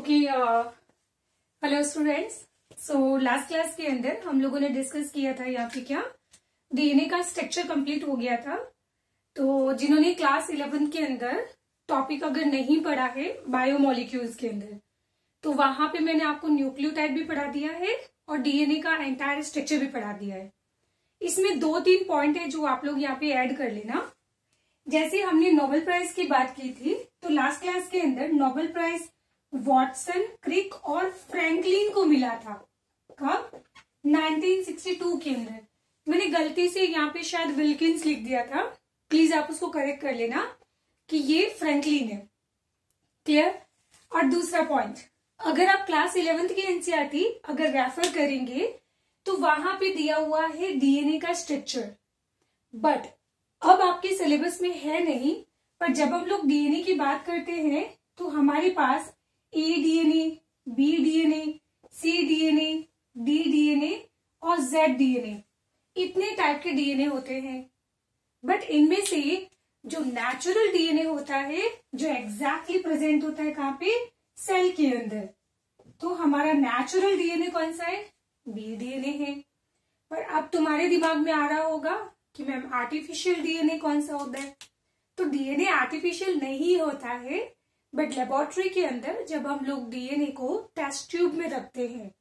Okay, hello students. So last class के अंदर हम लोगों ने डिस्कस किया था यहाँ पे क्या डीएनए का स्ट्रक्चर कंप्लीट हो गया था। तो जिन्होंने क्लास 11 के अंदर टॉपिक अगर नहीं पढ़ा है बायोमोलिक्यूल्स के अंदर, तो वहां पे मैंने आपको न्यूक्लियोटाइड भी पढ़ा दिया है और डीएनए का एंटायर स्ट्रक्चर भी पढ़ा दिया है। इसमें 2-3 पॉइंट है जो आप लोग यहाँ पे ऐड कर लेना। जैसे हमने नोबेल प्राइज की बात की थी, तो लास्ट क्लास के अंदर नोबेल प्राइज वॉटसन, क्रिक और फ्रैंकलिन को मिला था। कब? 1962 के अंदर। मैंने गलती से यहाँ पे शायद विल्किंस लिख दिया था, प्लीज आप उसको करेक्ट कर लेना कि ये फ्रैंकलिन है। क्लियर? और दूसरा पॉइंट, अगर आप क्लास 11th की एनसीईआरटी अगर रेफर करेंगे तो वहां पे दिया हुआ है डीएनए का स्ट्रक्चर, बट अब आपके सिलेबस में है नहीं। पर जब हम लोग डीएनए की बात करते हैं तो हमारे पास ए डीएनए, बी डीएनए, सी डीएनए, डी डीएनए और जेड डीएनए, इतने टाइप के डीएनए होते हैं। बट इनमें से जो नेचुरल डीएनए होता है, जो एग्जैक्टली प्रेजेंट होता है कहाँ पे? सेल के अंदर। तो हमारा नेचुरल डीएनए कौन सा है? बी डीएनए है। पर अब तुम्हारे दिमाग में आ रहा होगा कि मैम आर्टिफिशियल डीएनए कौन सा होता है? तो डीएनए आर्टिफिशियल नहीं होता है, बट लेबोरेटरी के अंदर जब हम लोग डीएनए को टेस्ट ट्यूब में रखते हैं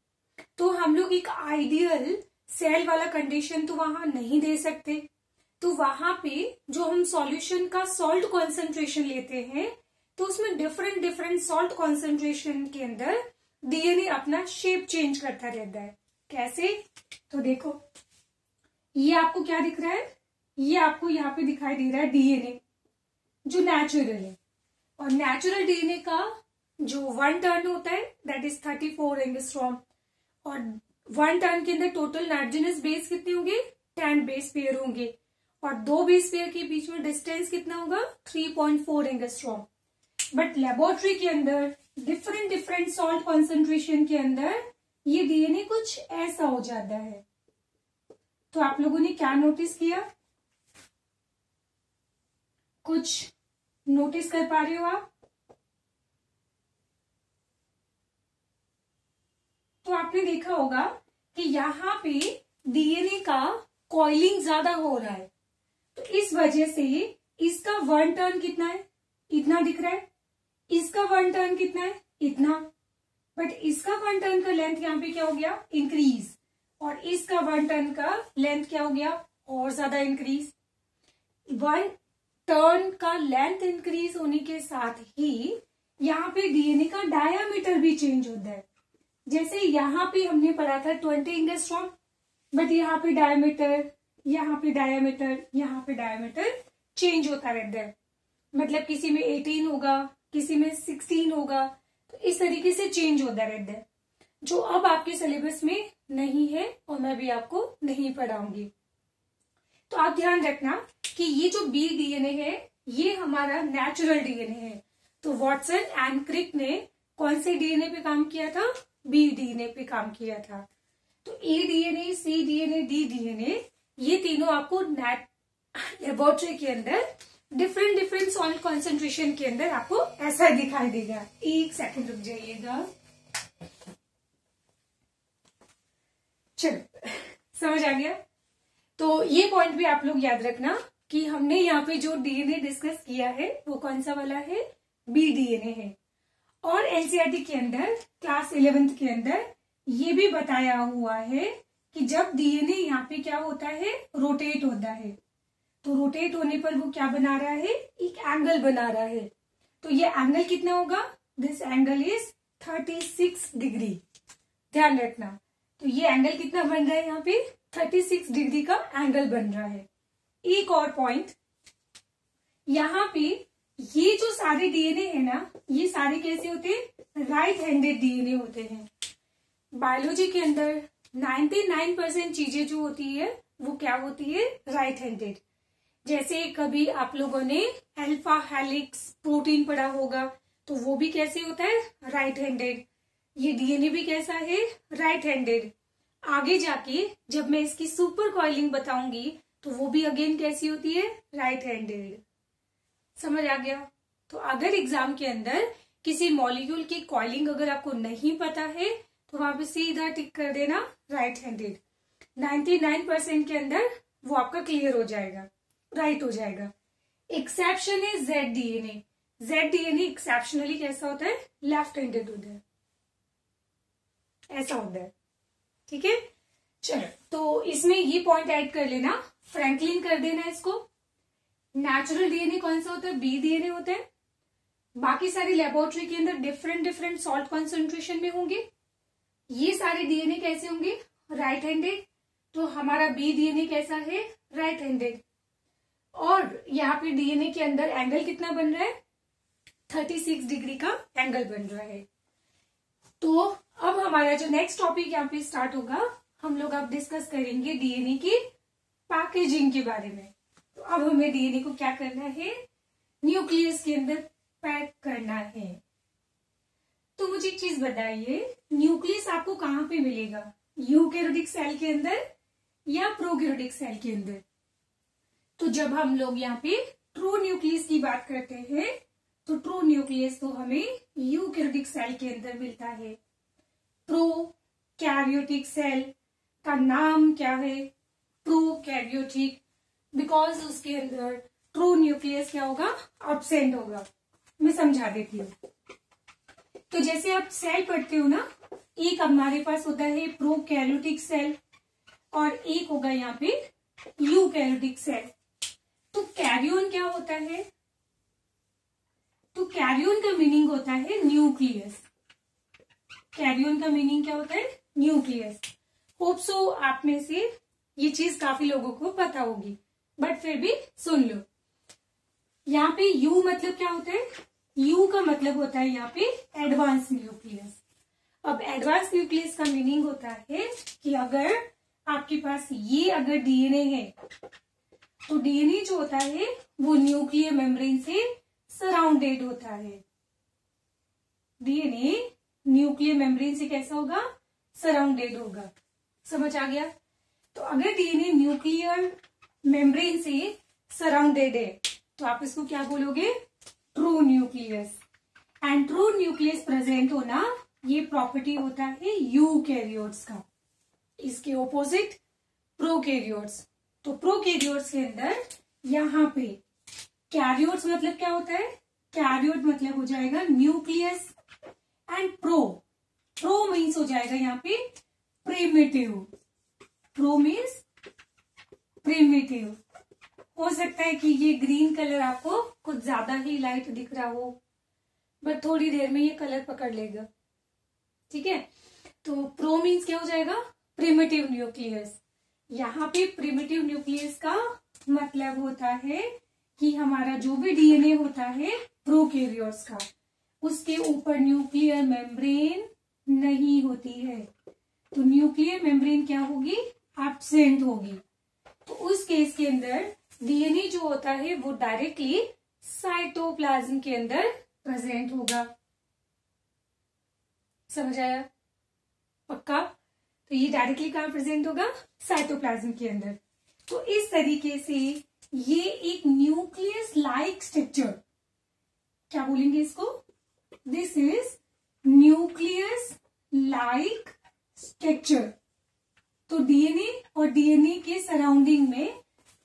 तो हम लोग एक आइडियल सेल वाला कंडीशन तो वहां नहीं दे सकते। तो वहां पे जो हम सॉल्यूशन का सॉल्ट कॉन्सेंट्रेशन लेते हैं, तो उसमें डिफरेंट डिफरेंट सॉल्ट कॉन्सेंट्रेशन के अंदर डीएनए अपना शेप चेंज करता रहता है। कैसे? तो देखो, ये आपको क्या दिख रहा है? ये आपको यहाँ पे दिखाई दे रहा है डीएनए जो नेचुरल है। और नेचुरल डीएनए का जो 1 टर्न होता है दैट इज 34 एंगस्ट्रॉम, और 1 टर्न के अंदर टोटल नाइट्रोजनस बेस कितने होंगे? 10 बेस पेयर होंगे, और 2 बेस पेयर के बीच में डिस्टेंस कितना होगा? 3.4 एंगस्ट्रॉम। बट लेबोरेटरी के अंदर डिफरेंट डिफरेंट सॉल्ट कॉन्सेंट्रेशन के अंदर ये डीएनए कुछ ऐसा हो जाता है। तो आप लोगों ने क्या नोटिस किया? कुछ नोटिस कर पा रहे हो आप? तो आपने देखा होगा कि यहाँ पे डीएनए का कॉइलिंग ज्यादा हो रहा है, तो इस वजह से इसका 1 टर्न कितना है? इतना दिख रहा है। इसका 1 टर्न कितना है? इतना। बट इसका 1 टर्न का लेंथ यहाँ पे क्या हो गया? इंक्रीज। और इसका 1 टर्न का लेंथ क्या हो गया? और ज्यादा इंक्रीज। 1 टर्न का लेंथ इंक्रीज होने के साथ ही यहाँ पे डीएनए का डायामीटर भी चेंज होता है। जैसे यहाँ पे हमने पढ़ा था 20 एंगस्ट्रॉम, बट यहाँ पे डायामीटर, यहाँ पे डायामीटर, यहाँ पे डायामीटर चेंज होता रहता है। मतलब किसी में 18 होगा, किसी में 16 होगा, तो इस तरीके से चेंज होता रहता है, जो अब आपके सिलेबस में नहीं है और मैं भी आपको नहीं पढ़ाऊंगी। तो आप ध्यान रखना कि ये जो बी डीएनए है ये हमारा नेचुरल डीएनए है। तो वॉटसन एंड क्रिक ने कौन से डीएनए पे काम किया था? बी डीएनए पे काम किया था। तो ए डीएनए, सी डीएनए, डी डीएनए, ये तीनों आपको लेबोरेटरी के अंदर डिफरेंट डिफरेंट सॉल्ट कॉन्सेंट्रेशन के अंदर आपको ऐसा दिखाई देगा। एक सेकंड रुक जाइएगा। चलो, समझ आ गया? तो ये पॉइंट भी आप लोग याद रखना कि हमने यहाँ पे जो डीएनए डिस्कस किया है वो कौन सा वाला है? बी डीएनए है। और एनसीईआरटी के अंदर क्लास 11th के अंदर ये भी बताया हुआ है कि जब डीएनए यहाँ पे क्या होता है? रोटेट होता है। तो रोटेट होने पर वो क्या बना रहा है? एक एंगल बना रहा है। तो ये एंगल कितना होगा? This angle is 36 degree. ध्यान रखना। तो ये एंगल कितना बन रहा है? यहाँ पे 36 डिग्री का एंगल बन रहा है। एक और पॉइंट, यहाँ पे ये जो सारे डीएनए है ना, ये सारे कैसे होते हैं? राइट हैंडेड डीएनए होते हैं। बायोलॉजी के अंदर 99% चीजें जो होती है वो क्या होती है? Right handed. जैसे कभी आप लोगों ने अल्फा हेलिक्स प्रोटीन पढ़ा होगा, तो वो भी कैसे होता है? Right handed. ये डीएनए भी कैसा है? Right handed. आगे जाके जब मैं इसकी सुपर कॉइलिंग बताऊंगी तो वो भी अगेन कैसी होती है? Right handed. समझ आ गया? तो अगर एग्जाम के अंदर किसी मॉलिक्यूल की कॉइलिंग अगर आपको नहीं पता है तो वहां पे सीधा टिक कर देना राइट हैंडेड। 99% के अंदर वो आपका क्लियर हो जाएगा, राइट हो जाएगा। एक्सेप्शन है Z DNA. Z DNA exceptionally कैसा होता है, लेफ्ट हैंडेड होता है, ऐसा होता है। ठीक है, चलो तो इसमें ये पॉइंट ऐड कर लेना, फ्रैंकलिन कर देना इसको। नेचुरल डीएनए कौन सा होता है, बी डीएनए होता है। बाकी सारी लेबोरेटरी के अंदर डिफरेंट डिफरेंट सॉल्ट कॉन्सेंट्रेशन में होंगे। ये सारे डीएनए कैसे होंगे, राइट हैंडेड। तो हमारा बी डीएनए कैसा है, राइट हैंडेड। और यहाँ पे डीएनए के अंदर एंगल कितना बन रहा है, 36 डिग्री का एंगल बन रहा है। तो अब हमारा जो नेक्स्ट टॉपिक यहाँ पे स्टार्ट होगा, हम लोग अब डिस्कस करेंगे डीएनए की पैकेजिंग के बारे में। तो अब हमें डीएनए को क्या करना है, न्यूक्लियस के अंदर पैक करना है। तो मुझे एक चीज बताइए, न्यूक्लियस आपको कहाँ पे मिलेगा, यूकैरियोटिक सेल के अंदर या प्रोकैरियोटिक सेल के अंदर। तो जब हम लोग यहाँ पे ट्रू न्यूक्लियस की बात करते हैं तो ट्रू न्यूक्लियस तो हमें यूकैरियोटिक सेल के अंदर मिलता है। प्रोकैरियोटिक सेल का नाम क्या है, प्रोकैरियोटिक, बिकॉज उसके अंदर ट्रू न्यूक्लियस क्या होगा, एब्सेंट होगा। मैं समझा देती हूँ। तो जैसे आप सेल पढ़ते हो ना, एक हमारे पास होता है प्रोकैरियोटिक सेल और एक होगा यहाँ पे यूकैरियोटिक सेल। तो कैरियन क्या होता है, तो कैरियन का मीनिंग होता है न्यूक्लियस। कैरियन का मीनिंग क्या होता है, न्यूक्लियस। होप सो आप में से ये चीज काफी लोगों को पता होगी, बट फिर भी सुन लो। यहाँ पे यू मतलब क्या होता है, यू का मतलब होता है यहाँ पे एडवांस न्यूक्लियस। अब एडवांस न्यूक्लियस का मीनिंग होता है कि अगर आपके पास ये अगर डीएनए है तो डीएनए जो होता है वो न्यूक्लियर मेम्ब्रेन से सराउंडेड होता है। डीएनए न्यूक्लियर मेम्ब्रेन से कैसा होगा, सराउंडेड होगा। समझ आ गया। तो अगर डीएनए न्यूक्लियर मेम्ब्रेन से सराउंडेड है तो आप इसको क्या बोलोगे, true nucleus. And true nucleus present होना ये प्रॉपर्टी होता है यूकैरियोट्स का। इसके ऑपोजिट प्रोकैरियोट्स। तो प्रोकैरियोट्स के अंदर यहाँ पे कैरियोट्स मतलब क्या होता है, कैरियोट मतलब हो जाएगा न्यूक्लियस एंड प्रो मीन्स हो जाएगा यहाँ पे प्रिमिटिव। Pro means primitive. हो सकता है कि ये ग्रीन कलर आपको कुछ ज्यादा ही लाइट दिख रहा हो, बट थोड़ी देर में ये कलर पकड़ लेगा। ठीक है, तो प्रो मीन्स क्या हो जाएगा, प्रिमिटिव न्यूक्लियस। यहाँ पे प्रिमिटिव न्यूक्लियस का मतलब होता है कि हमारा जो भी डीएनए होता है प्रोकैरियोट्स का, उसके ऊपर न्यूक्लियर मेम्ब्रेन नहीं होती है। तो न्यूक्लियर मेम्ब्रेन क्या होगी, एब्सेंट होगी। तो उस केस के अंदर डीएनए जो होता है वो डायरेक्टली साइटोप्लाज्म के अंदर प्रेजेंट होगा। समझ आया, पक्का। तो ये डायरेक्टली कहां प्रेजेंट होगा, साइटोप्लाज्म के अंदर। तो इस तरीके से ये एक न्यूक्लियस लाइक स्ट्रक्चर, क्या बोलेंगे इसको, this is nucleus like structure. तो डीएनए और डीएनए के सराउंडिंग में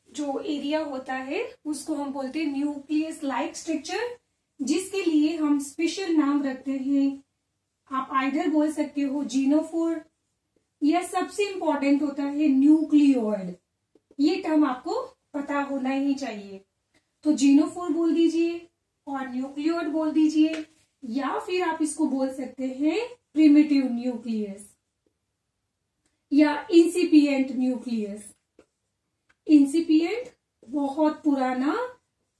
जो एरिया होता है उसको हम बोलते हैं न्यूक्लियस लाइक स्ट्रक्चर, जिसके लिए हम स्पेशल नाम रखते हैं। आप आइडर बोल सकते हो जीनोफोर, या सबसे इंपॉर्टेंट होता है न्यूक्लियोइड। ये टर्म आपको पता होना ही चाहिए। तो जीनोफोर बोल दीजिए और न्यूक्लियोइड बोल दीजिए, या फिर आप इसको बोल सकते हैं प्रिमिटिव न्यूक्लियस या इंसिपिएंट न्यूक्लियस। इंसिपिएंट बहुत पुराना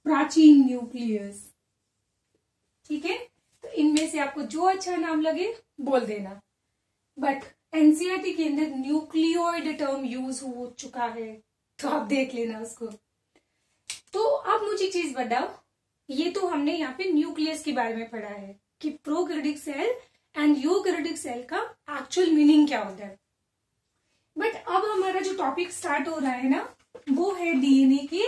प्राचीन न्यूक्लियस। ठीक है, तो इनमें से आपको जो अच्छा नाम लगे बोल देना। बट एनसीईआरटी के अंदर न्यूक्लियोइड टर्म यूज हो चुका है, तो आप देख लेना उसको। तो अब मुझे चीज बताओ, ये तो हमने यहाँ पे न्यूक्लियस के बारे में पढ़ा है कि prokaryotic cell and eukaryotic cell का एक्चुअल मीनिंग क्या होता है। बट अब हमारा जो टॉपिक स्टार्ट हो रहा है ना, वो है डीएनए की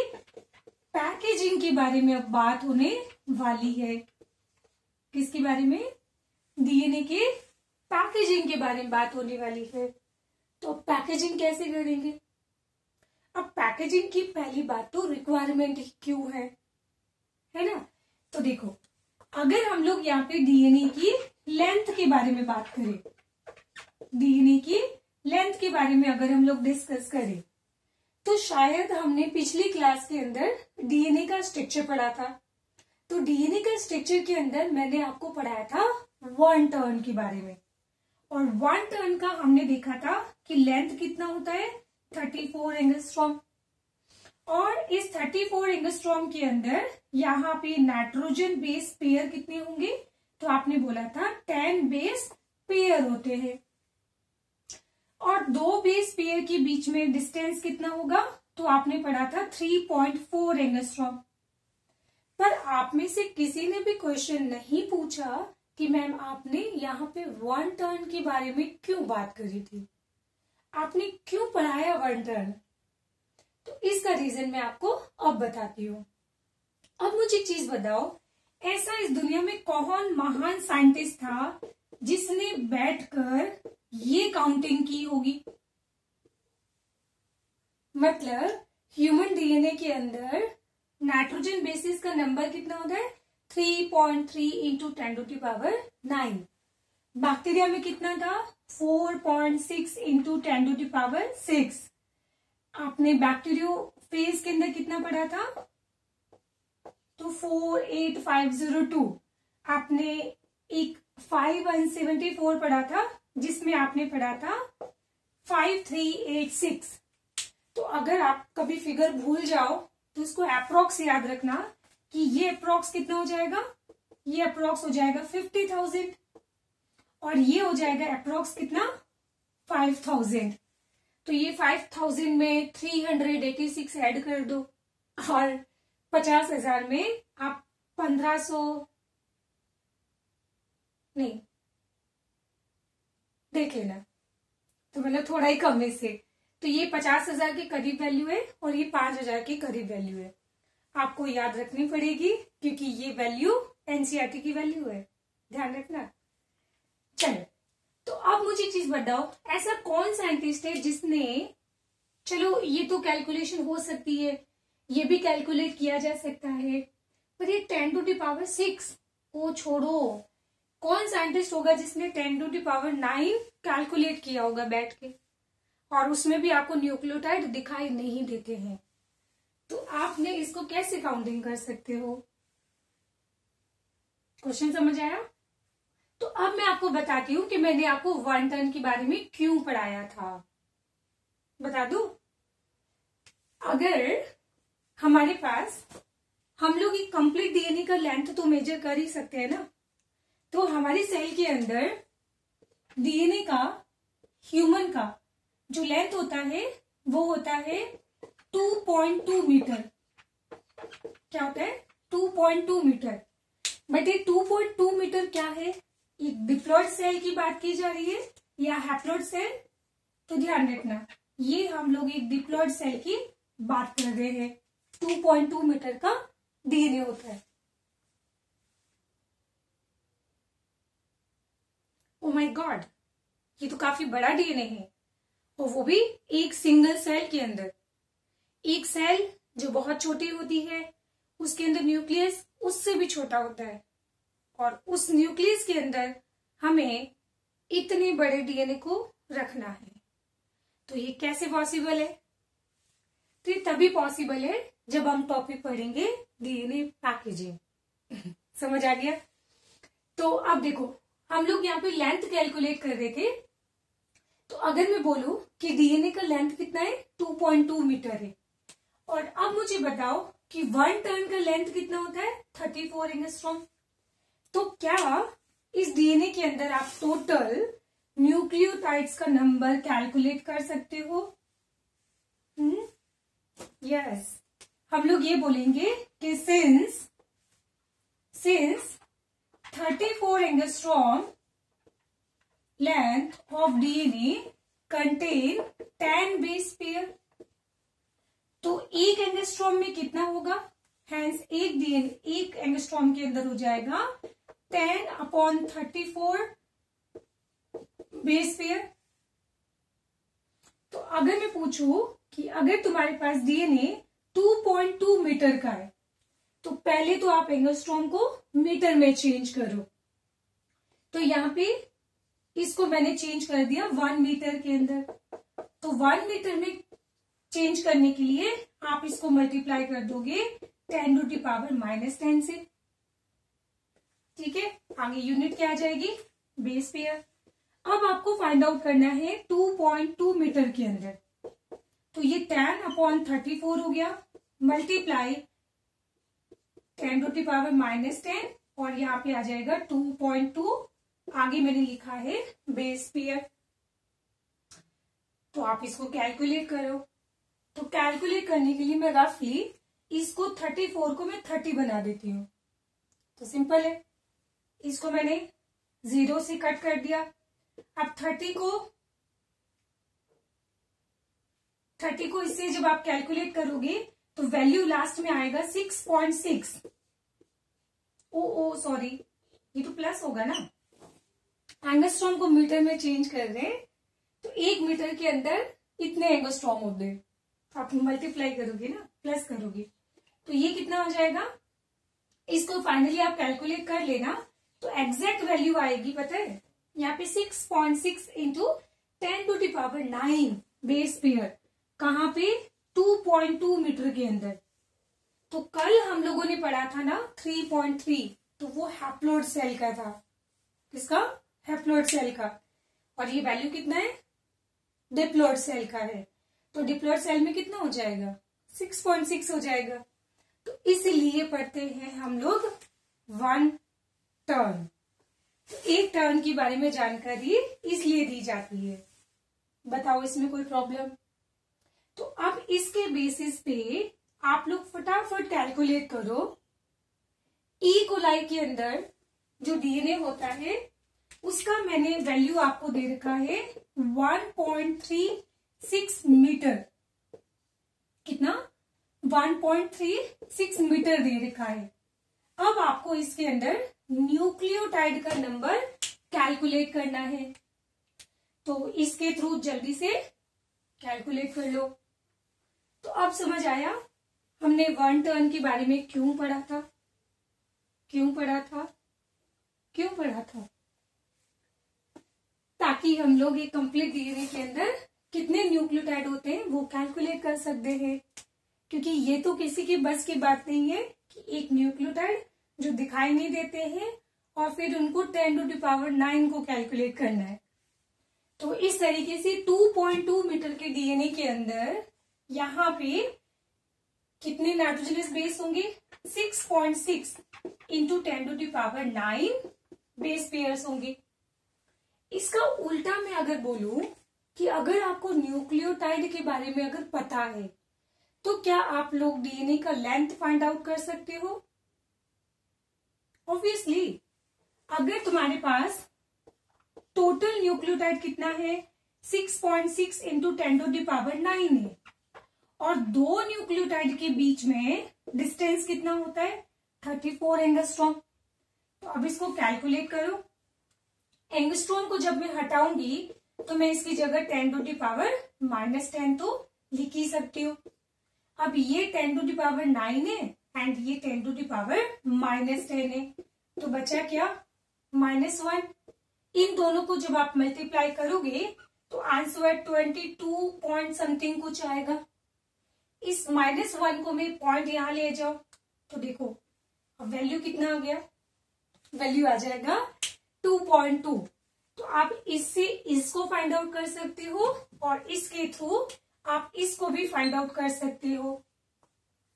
पैकेजिंग के बारे में अब बात होने वाली है। किसके बारे में? डीएनए के पैकेजिंग के बारे में बात होने वाली है। तो पैकेजिंग कैसे करेंगे? अब पैकेजिंग की पहली बात तो रिक्वायरमेंट क्यों है ना? तो देखो, अगर हम लोग यहाँ पे डीएनए की लेंथ के बारे में बात करें, डीएनए की लेंथ के बारे में अगर हम लोग डिस्कस करें, तो शायद हमने पिछली क्लास के अंदर डीएनए का स्ट्रक्चर पढ़ा था। तो डीएनए का स्ट्रक्चर के अंदर मैंने आपको पढ़ाया था 1 टर्न के बारे में, और 1 टर्न का हमने देखा था कि लेंथ कितना होता है, 34 एंगस्ट्रॉम। और इस 34 एंगस्ट्रॉम के अंदर यहाँ पे नाइट्रोजन बेस पेयर कितने होंगे? तो आपने बोला था 10 बेस पेयर होते हैं। और 2 बेस पेयर के बीच में डिस्टेंस कितना होगा? तो आपने पढ़ा था 3.4 एंगस्ट्रॉम। पर आप में से किसी ने भी क्वेश्चन नहीं पूछा कि मैम आपने यहाँ पे 1 टर्न के बारे में क्यों बात करी थी, आपने क्यों पढ़ाया 1 टर्न? तो इसका रीजन मैं आपको अब बताती हूँ। अब मुझे एक चीज बताओ, ऐसा इस दुनिया में कौन महान साइंटिस्ट था जिसने बैठकर ये काउंटिंग की होगी? मतलब ह्यूमन डीएनए के अंदर नाइट्रोजन बेसिस का नंबर कितना होता है? 3.3 इंटू 10⁹। बैक्टीरिया में कितना था? 4.6 इंटू 10⁶। आपने बैक्टीरियोफेज के अंदर कितना पढ़ा था? तो 48502। आपने एक 5174 पढ़ा था, जिसमें आपने पढ़ा था 5386। तो अगर आप कभी फिगर भूल जाओ तो इसको अप्रोक्स याद रखना कि ये अप्रोक्स कितना हो जाएगा? ये अप्रोक्स हो जाएगा 50,000, और ये हो जाएगा अप्रोक्स कितना? 5,000। तो ये 5,000 में 386 ऐड कर दो, और 50,000 में आप 1500 नहीं, देख लेना, तो मतलब थोड़ा ही कम इससे। तो ये 50,000 के करीब वैल्यू है, और ये 5,000 के करीब वैल्यू है। आपको याद रखनी पड़ेगी क्योंकि ये वैल्यू एनसीईआरटी की वैल्यू है, ध्यान रखना। चलो, तो अब मुझे चीज बताओ, ऐसा कौन साइंटिस्ट है जिसने, चलो ये तो कैलकुलेशन हो सकती है, ये भी कैलकुलेट किया जा सकता है, पर ये 10⁶ को छोड़ो, कौन साइंटिस्ट होगा जिसने 10⁹ कैलकुलेट किया होगा बैठ के? और उसमें भी आपको न्यूक्लियोटाइड दिखाई नहीं देते हैं, तो आपने इसको कैसे काउंटिंग कर सकते हो? क्वेश्चन समझ आया? तो अब मैं आपको बताती हूं कि मैंने आपको 1 टर्न के बारे में क्यों पढ़ाया था। बता दूं, अगर हमारे पास, हम लोग एक कंप्लीट डीएनए का लेंथ तो मेजर कर ही सकते हैं ना, तो हमारी सेल के अंदर डीएनए का, ह्यूमन का जो लेंथ होता है वो होता है 2.2 मीटर। क्या होता है? 2.2 मीटर। बट ये 2.2 मीटर क्या है? एक डिप्लॉयड सेल की बात की जा रही है या हैप्लॉयड सेल? तो ध्यान रखना, ये हम लोग एक डिप्लॉयड सेल की बात कर रहे हैं। 2.2 मीटर का डीएनए होता है। ओ माय गॉड, ये तो काफी बड़ा डीएनए है, और वो भी एक सिंगल सेल के अंदर। एक सेल जो बहुत छोटी होती है, उसके अंदर न्यूक्लियस उससे भी छोटा होता है, और उस न्यूक्लियस के अंदर हमें इतने बड़े डीएनए को रखना है। तो ये कैसे पॉसिबल है? तो ये तभी पॉसिबल है जब हम टॉपिक पढ़ेंगे डीएनए पैकेजिंग। समझ आ गया? तो अब देखो, हम लोग यहाँ पे लेंथ कैलकुलेट कर रहे थे, तो अगर मैं बोलूं कि डीएनए का लेंथ कितना है? 2.2 मीटर है, और अब मुझे बताओ कि 1 टर्न का लेंथ कितना होता है? 34 एंगस्ट्रॉम। तो क्या इस डीएनए के अंदर आप टोटल न्यूक्लियोटाइड्स का नंबर कैलकुलेट कर सकते हो? यस, हम लोग ये बोलेंगे कि since 34 angstrom length of DNA contain 10 base pair, तो एक एंगस्ट्रॉम में कितना होगा? हैंस एक एंगस्ट्रॉम के अंदर हो जाएगा 10/34 बेस पेयर। तो अगर मैं पूछूं कि अगर तुम्हारे पास डीएनए 2.2 मीटर का है तो पहले तो आप एंगस्ट्रॉम को मीटर में चेंज करो। तो यहाँ पे इसको मैंने चेंज कर दिया 1 मीटर के अंदर। तो 1 मीटर में चेंज करने के लिए आप इसको मल्टीप्लाई कर दोगे 10⁻⁻10 से। ठीक है, आगे यूनिट क्या आ जाएगी? Base pair. अब आपको फाइंड आउट करना है 2.2 मीटर के अंदर। तो ये 10/34 हो गया, मल्टीप्लाई 10⁻⁻10 और यहाँ पे आ जाएगा 2.2। आगे मैंने लिखा है बेस पेयर। तो आप इसको कैलकुलेट करो। तो कैलकुलेट करने के लिए मैं रफली इसको 34 को मैं 30 बना देती हूँ। तो सिंपल है, इसको मैंने 0 से कट कर दिया। अब 30 को इससे जब आप कैलकुलेट करोगे तो वैल्यू लास्ट में आएगा 6.6। ओ सॉरी, ये तो प्लस होगा ना। एंगस्ट्रॉम को मीटर में चेंज कर रहे हैं तो 1 मीटर के अंदर इतने एंगस्ट्रॉम होते हैं। आप मल्टीप्लाई करोगे ना, प्लस करोगे तो ये कितना हो जाएगा? इसको फाइनली आप कैलकुलेट कर लेना तो एग्जैक्ट वैल्यू आएगी, पता है यहाँ पे 6.6 इंटू 10⁻9 बेस पेयर। कहाँ पे? 2.2 मीटर के अंदर। तो कल हम लोगों ने पढ़ा था ना 3.3, तो वो हैप्लॉइड सेल का था। किसका? हैप्लॉइड सेल का। और ये वैल्यू कितना है? डिप्लॉइड सेल का है। तो डिप्लॉइड सेल में कितना हो जाएगा? 6.6 हो जाएगा। तो इसलिए पढ़ते हैं हम लोग 1 टर्न। तो एक टर्न के बारे में जानकारी इसलिए दी जाती है। बताओ इसमें कोई प्रॉब्लम? तो अब इसके बेसिस पे आप लोग फटाफट कैलकुलेट करो। ई कोलाई के अंदर जो डीएनए होता है उसका मैंने वैल्यू आपको दे रखा है 1.36 मीटर। कितना? 1.36 मीटर दे रखा है। अब आपको इसके अंदर न्यूक्लियोटाइड का नंबर कैलकुलेट करना है। तो इसके थ्रू जल्दी से कैलकुलेट कर लो। तो अब समझ आया हमने 1 टर्न के बारे में क्यों पढ़ा था? ताकि हम लोग एक कंप्लीट डीएनए के अंदर कितने न्यूक्लियोटाइड होते हैं वो कैलकुलेट कर सकते हैं। क्योंकि ये तो किसी की बस की बात नहीं है कि एक न्यूक्लियोटाइड जो दिखाई नहीं देते हैं और फिर उनको 10⁻9 को कैलकुलेट करना है। तो इस तरीके से 2.2 मीटर के डीएनए के अंदर यहाँ पे कितने नाइट्रोजनस बेस होंगे? 6.6 इंटू 10⁻9 बेस पेयर्स होंगे। इसका उल्टा मैं अगर बोलूं कि अगर आपको न्यूक्लियोटाइड के बारे में अगर पता है तो क्या आप लोग डीएनए का लेंथ फाइंड आउट कर सकते हो? ऑब्वियसली, अगर तुम्हारे पास टोटल न्यूक्लियोटाइड कितना है? 6.6 इंटू 10⁻9 है और 2 न्यूक्लियोटाइड के बीच में डिस्टेंस कितना होता है? 34 एंगस्ट्रॉम। तो अब इसको कैलकुलेट करो। एंगस्ट्रॉम को जब मैं हटाऊंगी तो मैं इसकी जगह 10⁻⁻10 तो लिख ही सकती हूँ। अब ये 10⁻9 है एंड ये 10⁻−10 है। तो बचा क्या? -1। इन दोनों को जब आप मल्टीप्लाई करोगे तो आंसर 22 पॉइंट समथिंग कुछ आएगा। इस -1 को मैं पॉइंट यहां ले जाओ तो देखो अब वैल्यू कितना आ गया? वैल्यू आ जाएगा 2.2। तो आप इससे इसको फाइंड आउट कर सकते हो और इसके थ्रू आप इसको भी फाइंड आउट कर सकते हो।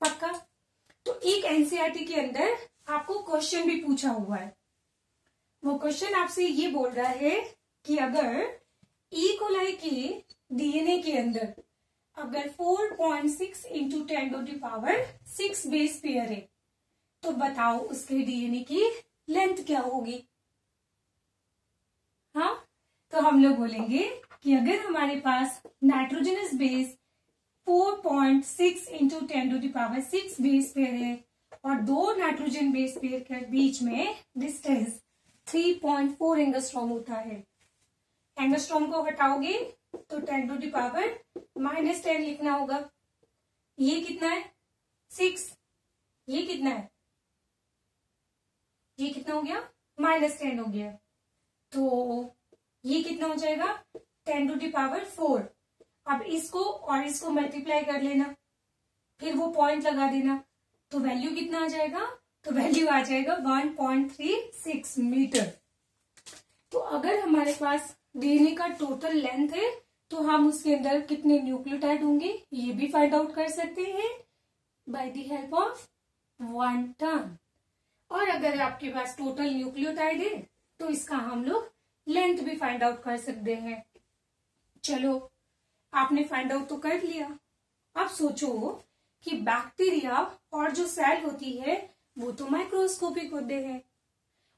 पक्का? तो एक एनसीईआरटी के अंदर आपको क्वेश्चन भी पूछा हुआ है। वो क्वेश्चन आपसे ये बोल रहा है कि अगर ई कोलाई के डीएनए के अंदर अगर 4.6 इंटू 10⁻6 बेस पेयर है तो बताओ उसके डीएनए की लेंथ क्या होगी? हाँ, तो हम लोग बोलेंगे कि अगर हमारे पास nitrogenous base 4.6 into 10⁻6 base pair है और 2 नाइट्रोजन बेस पेयर के बीच में डिस्टेंस 3.4 एंगस्ट्रॉम होता है। एंगस्ट्रॉम को हटाओगे तो 10⁻⁻10 लिखना होगा। ये कितना है? 6। ये कितना है? ये कितना हो गया? -10 हो गया। तो ये कितना हो जाएगा? 10⁴। अब इसको और इसको मल्टीप्लाई कर लेना, फिर वो पॉइंट लगा देना, तो वैल्यू कितना आ जाएगा? तो वैल्यू आ जाएगा 1.36 मीटर। तो अगर हमारे पास डीएनए का टोटल लेंथ है तो हम उसके अंदर कितने न्यूक्लियोटाइड होंगे ये भी फाइंड आउट कर सकते हैं by the help of 1 term. और अगर आपके पास टोटल न्यूक्लियोटाइड है तो इसका हम लोग लेंथ भी फाइंड आउट कर सकते हैं। चलो, आपने फाइंड आउट तो कर लिया। अब सोचो कि बैक्टीरिया और जो सेल होती है वो तो माइक्रोस्कोपिक होते हैं,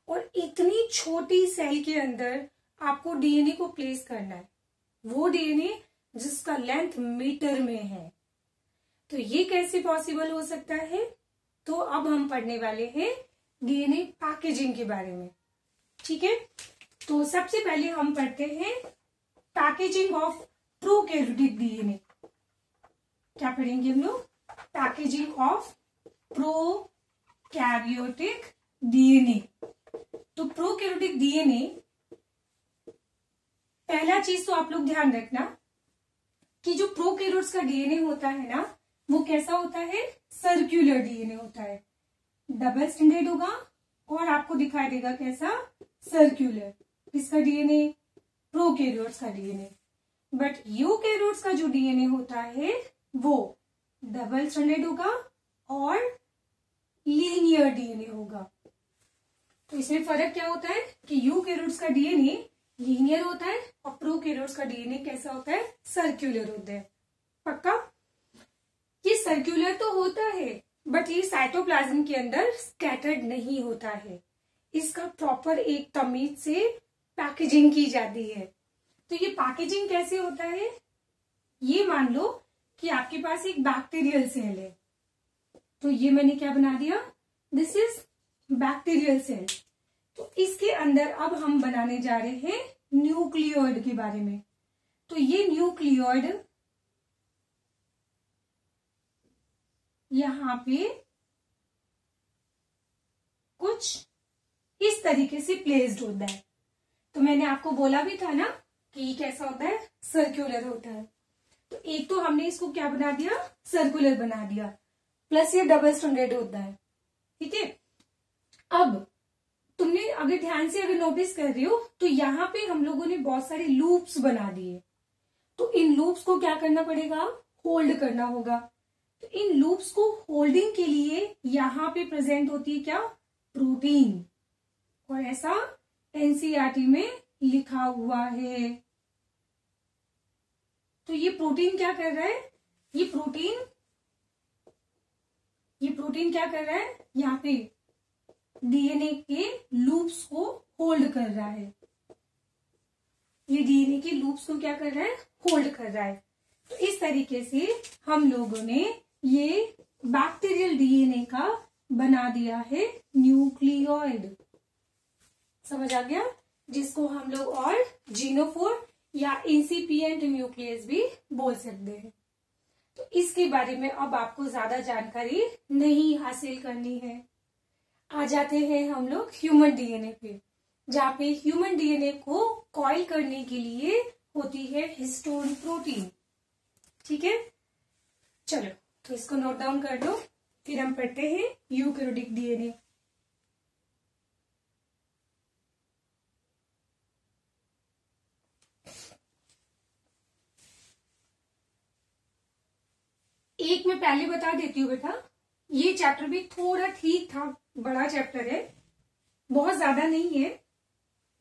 और इतनी छोटी सेल के अंदर आपको डीएनए को प्लेस करना है, वो डीएनए जिसका लेंथ मीटर में है। तो ये कैसे पॉसिबल हो सकता है? तो अब हम पढ़ने वाले हैं डीएनए पैकेजिंग के बारे में। ठीक है, तो सबसे पहले हम पढ़ते हैं पैकेजिंग ऑफ प्रोकैरियोटिक डीएनए। क्या पढ़ेंगे हम लोग? Packaging of prokaryotic DNA. तो प्रोकैरियोटिक डीएनए, पहला चीज तो आप लोग ध्यान रखना कि जो प्रोकैरियोट्स का डीएनए होता है ना, वो कैसा होता है? सर्कुलर डीएनए होता है, डबल स्ट्रैंडेड होगा और आपको दिखाई देगा कैसा? सर्कुलर। किसका डीएनए? प्रोकैरियोट्स का डीएनए। बट यूकैरियोट्स का जो डीएनए होता है वो डबल स्ट्रैंडेड होगा और लीनियर डीएनए होगा। तो इसमें फर्क क्या होता है कि यूकैरियोट्स का डीएनए लीनियर होता है और प्रोकैरियोट्स का डीएनए कैसा होता है? सर्कुलर होता है। पक्का? ये सर्कुलर तो होता है बट ये साइटोप्लाज्म के अंदर स्कैटर्ड नहीं होता है। इसका प्रॉपर एक तमीज से पैकेजिंग की जाती है। तो ये पैकेजिंग कैसे होता है? ये मान लो कि आपके पास एक बैक्टीरियल सेल है, तो ये मैंने क्या बना दिया? This is bacterial cell. तो इसके अंदर अब हम बनाने जा रहे हैं न्यूक्लियोइड के बारे में। तो ये न्यूक्लियोइड यहां पे कुछ इस तरीके से प्लेस्ड होता है। तो मैंने आपको बोला भी था ना कि ये कैसा होता है? सर्कुलर होता है। तो एक तो हमने इसको क्या बना दिया? सर्कुलर बना दिया, प्लस ये डबल स्ट्रैंडेड होता है। ठीक है, अब तुमने अगर ध्यान से अगर नोटिस कर रही हो तो यहाँ पे हम लोगों ने बहुत सारे लूप्स बना दिए। तो इन लूप्स को क्या करना पड़ेगा? होल्ड करना होगा। तो इन लूप्स को होल्डिंग के लिए यहाँ पे प्रेजेंट होती है क्या? प्रोटीन। और ऐसा एनसीईआरटी में लिखा हुआ है। तो ये प्रोटीन क्या कर रहा है? ये प्रोटीन क्या कर रहा है? यहाँ पे डीएनए के लूप्स को होल्ड कर रहा है। ये डीएनए के लूप्स को क्या कर रहा है? होल्ड कर रहा है। तो इस तरीके से हम लोगों ने ये बैक्टीरियल डीएनए का बना दिया है न्यूक्लियोइड। समझ आ गया? जिसको हम लोग और जीनोफोर या इंसिपिएंट न्यूक्लियस भी बोल सकते हैं। तो इसके बारे में अब आपको ज्यादा जानकारी नहीं हासिल करनी है। आ जाते हैं हम लोग ह्यूमन डीएनए पे, जहाँ पे ह्यूमन डीएनए को कॉइल करने के लिए होती है हिस्टोन प्रोटीन। ठीक है, चलो तो इसको नोट डाउन कर लो, फिर हम पढ़ते हैं यूकैरियोटिक डीएनए। एक मैं पहले बता देती हूँ बेटा, ये चैप्टर भी थोड़ा ठीक ठाक बड़ा चैप्टर है, बहुत ज्यादा नहीं है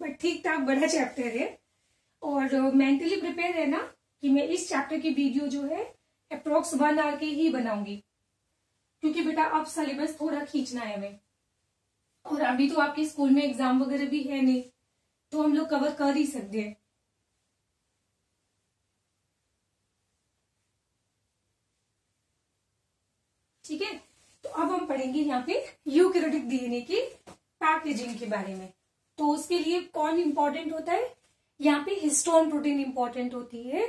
बट ठीक ठाक बड़ा चैप्टर है। और मेंटली प्रिपेयर है ना कि मैं इस चैप्टर की वीडियो जो है अप्रोक्स 1 आवर की ही बनाऊंगी, क्योंकि बेटा अब सिलेबस थोड़ा खींचना है हमें, और अभी तो आपके स्कूल में एग्जाम वगैरह भी है नहीं, तो हम लोग कवर कर ही सकते हैं। ठीक है, तो अब हम पढ़ेंगे यहाँ पे यूकैरियोटिक डीएनए की पैकेजिंग के बारे में। तो उसके लिए कौन इंपॉर्टेंट होता है, यहाँ पे हिस्टोन प्रोटीन इंपॉर्टेंट होती है।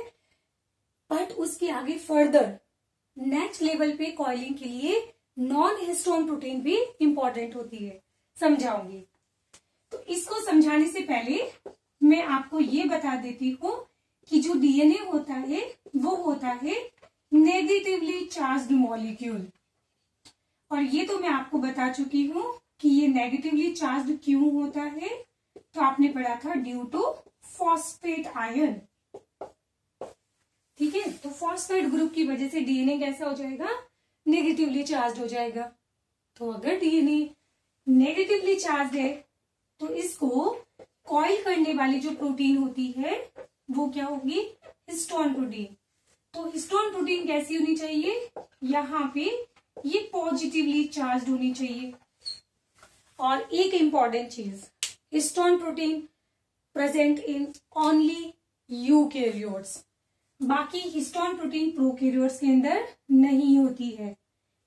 बट उसके आगे फर्दर नेक्स्ट लेवल पे कॉइलिंग के लिए नॉन हिस्टोन प्रोटीन भी इंपॉर्टेंट होती है, समझाऊंगी। तो इसको समझाने से पहले मैं आपको ये बता देती हूँ कि जो डीएनए होता है वो होता है नेगेटिवली चार्ज्ड मॉलिक्यूल। और ये तो मैं आपको बता चुकी हूँ कि ये नेगेटिवली चार्ज्ड क्यों होता है। तो आपने पढ़ा था ड्यू टू फॉस्फेट आयन, ठीक है। तो फॉस्फेट ग्रुप की वजह से डीएनए कैसा हो जाएगा, नेगेटिवली चार्ज हो जाएगा। तो अगर डीएनए नेगेटिवली चार्ज है तो इसको कॉइल करने वाली जो प्रोटीन होती है वो क्या होगी, हिस्टोन प्रोटीन। तो हिस्टोन प्रोटीन कैसी होनी चाहिए, यहाँ पे ये पॉजिटिवली चार्ज होनी चाहिए। और एक इंपॉर्टेंट चीज, histone protein present in only eukaryotes, बाकी हिस्टोन प्रोटीन प्रोकैरियोट्स के अंदर नहीं होती है।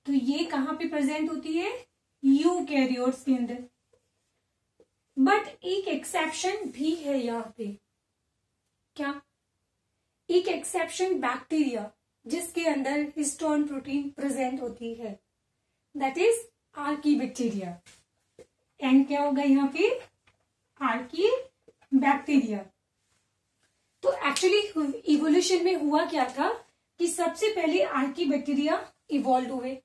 तो ये कहां पे प्रेजेंट होती है, यूकैरियोट्स के अंदर। बट एक एक्सेप्शन भी है यहाँ पे, क्या, एक एक्सेप्शन बैक्टीरिया जिसके अंदर हिस्टोन प्रोटीन प्रेजेंट होती है, दैट इज आर्कीबैक्टीरिया। एंड क्या होगा यहाँ पे, आर्कीबैक्टीरिया। तो एक्चुअली इवोल्यूशन में हुआ क्या था कि सबसे पहले आर्कीबैक्टीरिया इवॉल्व हुए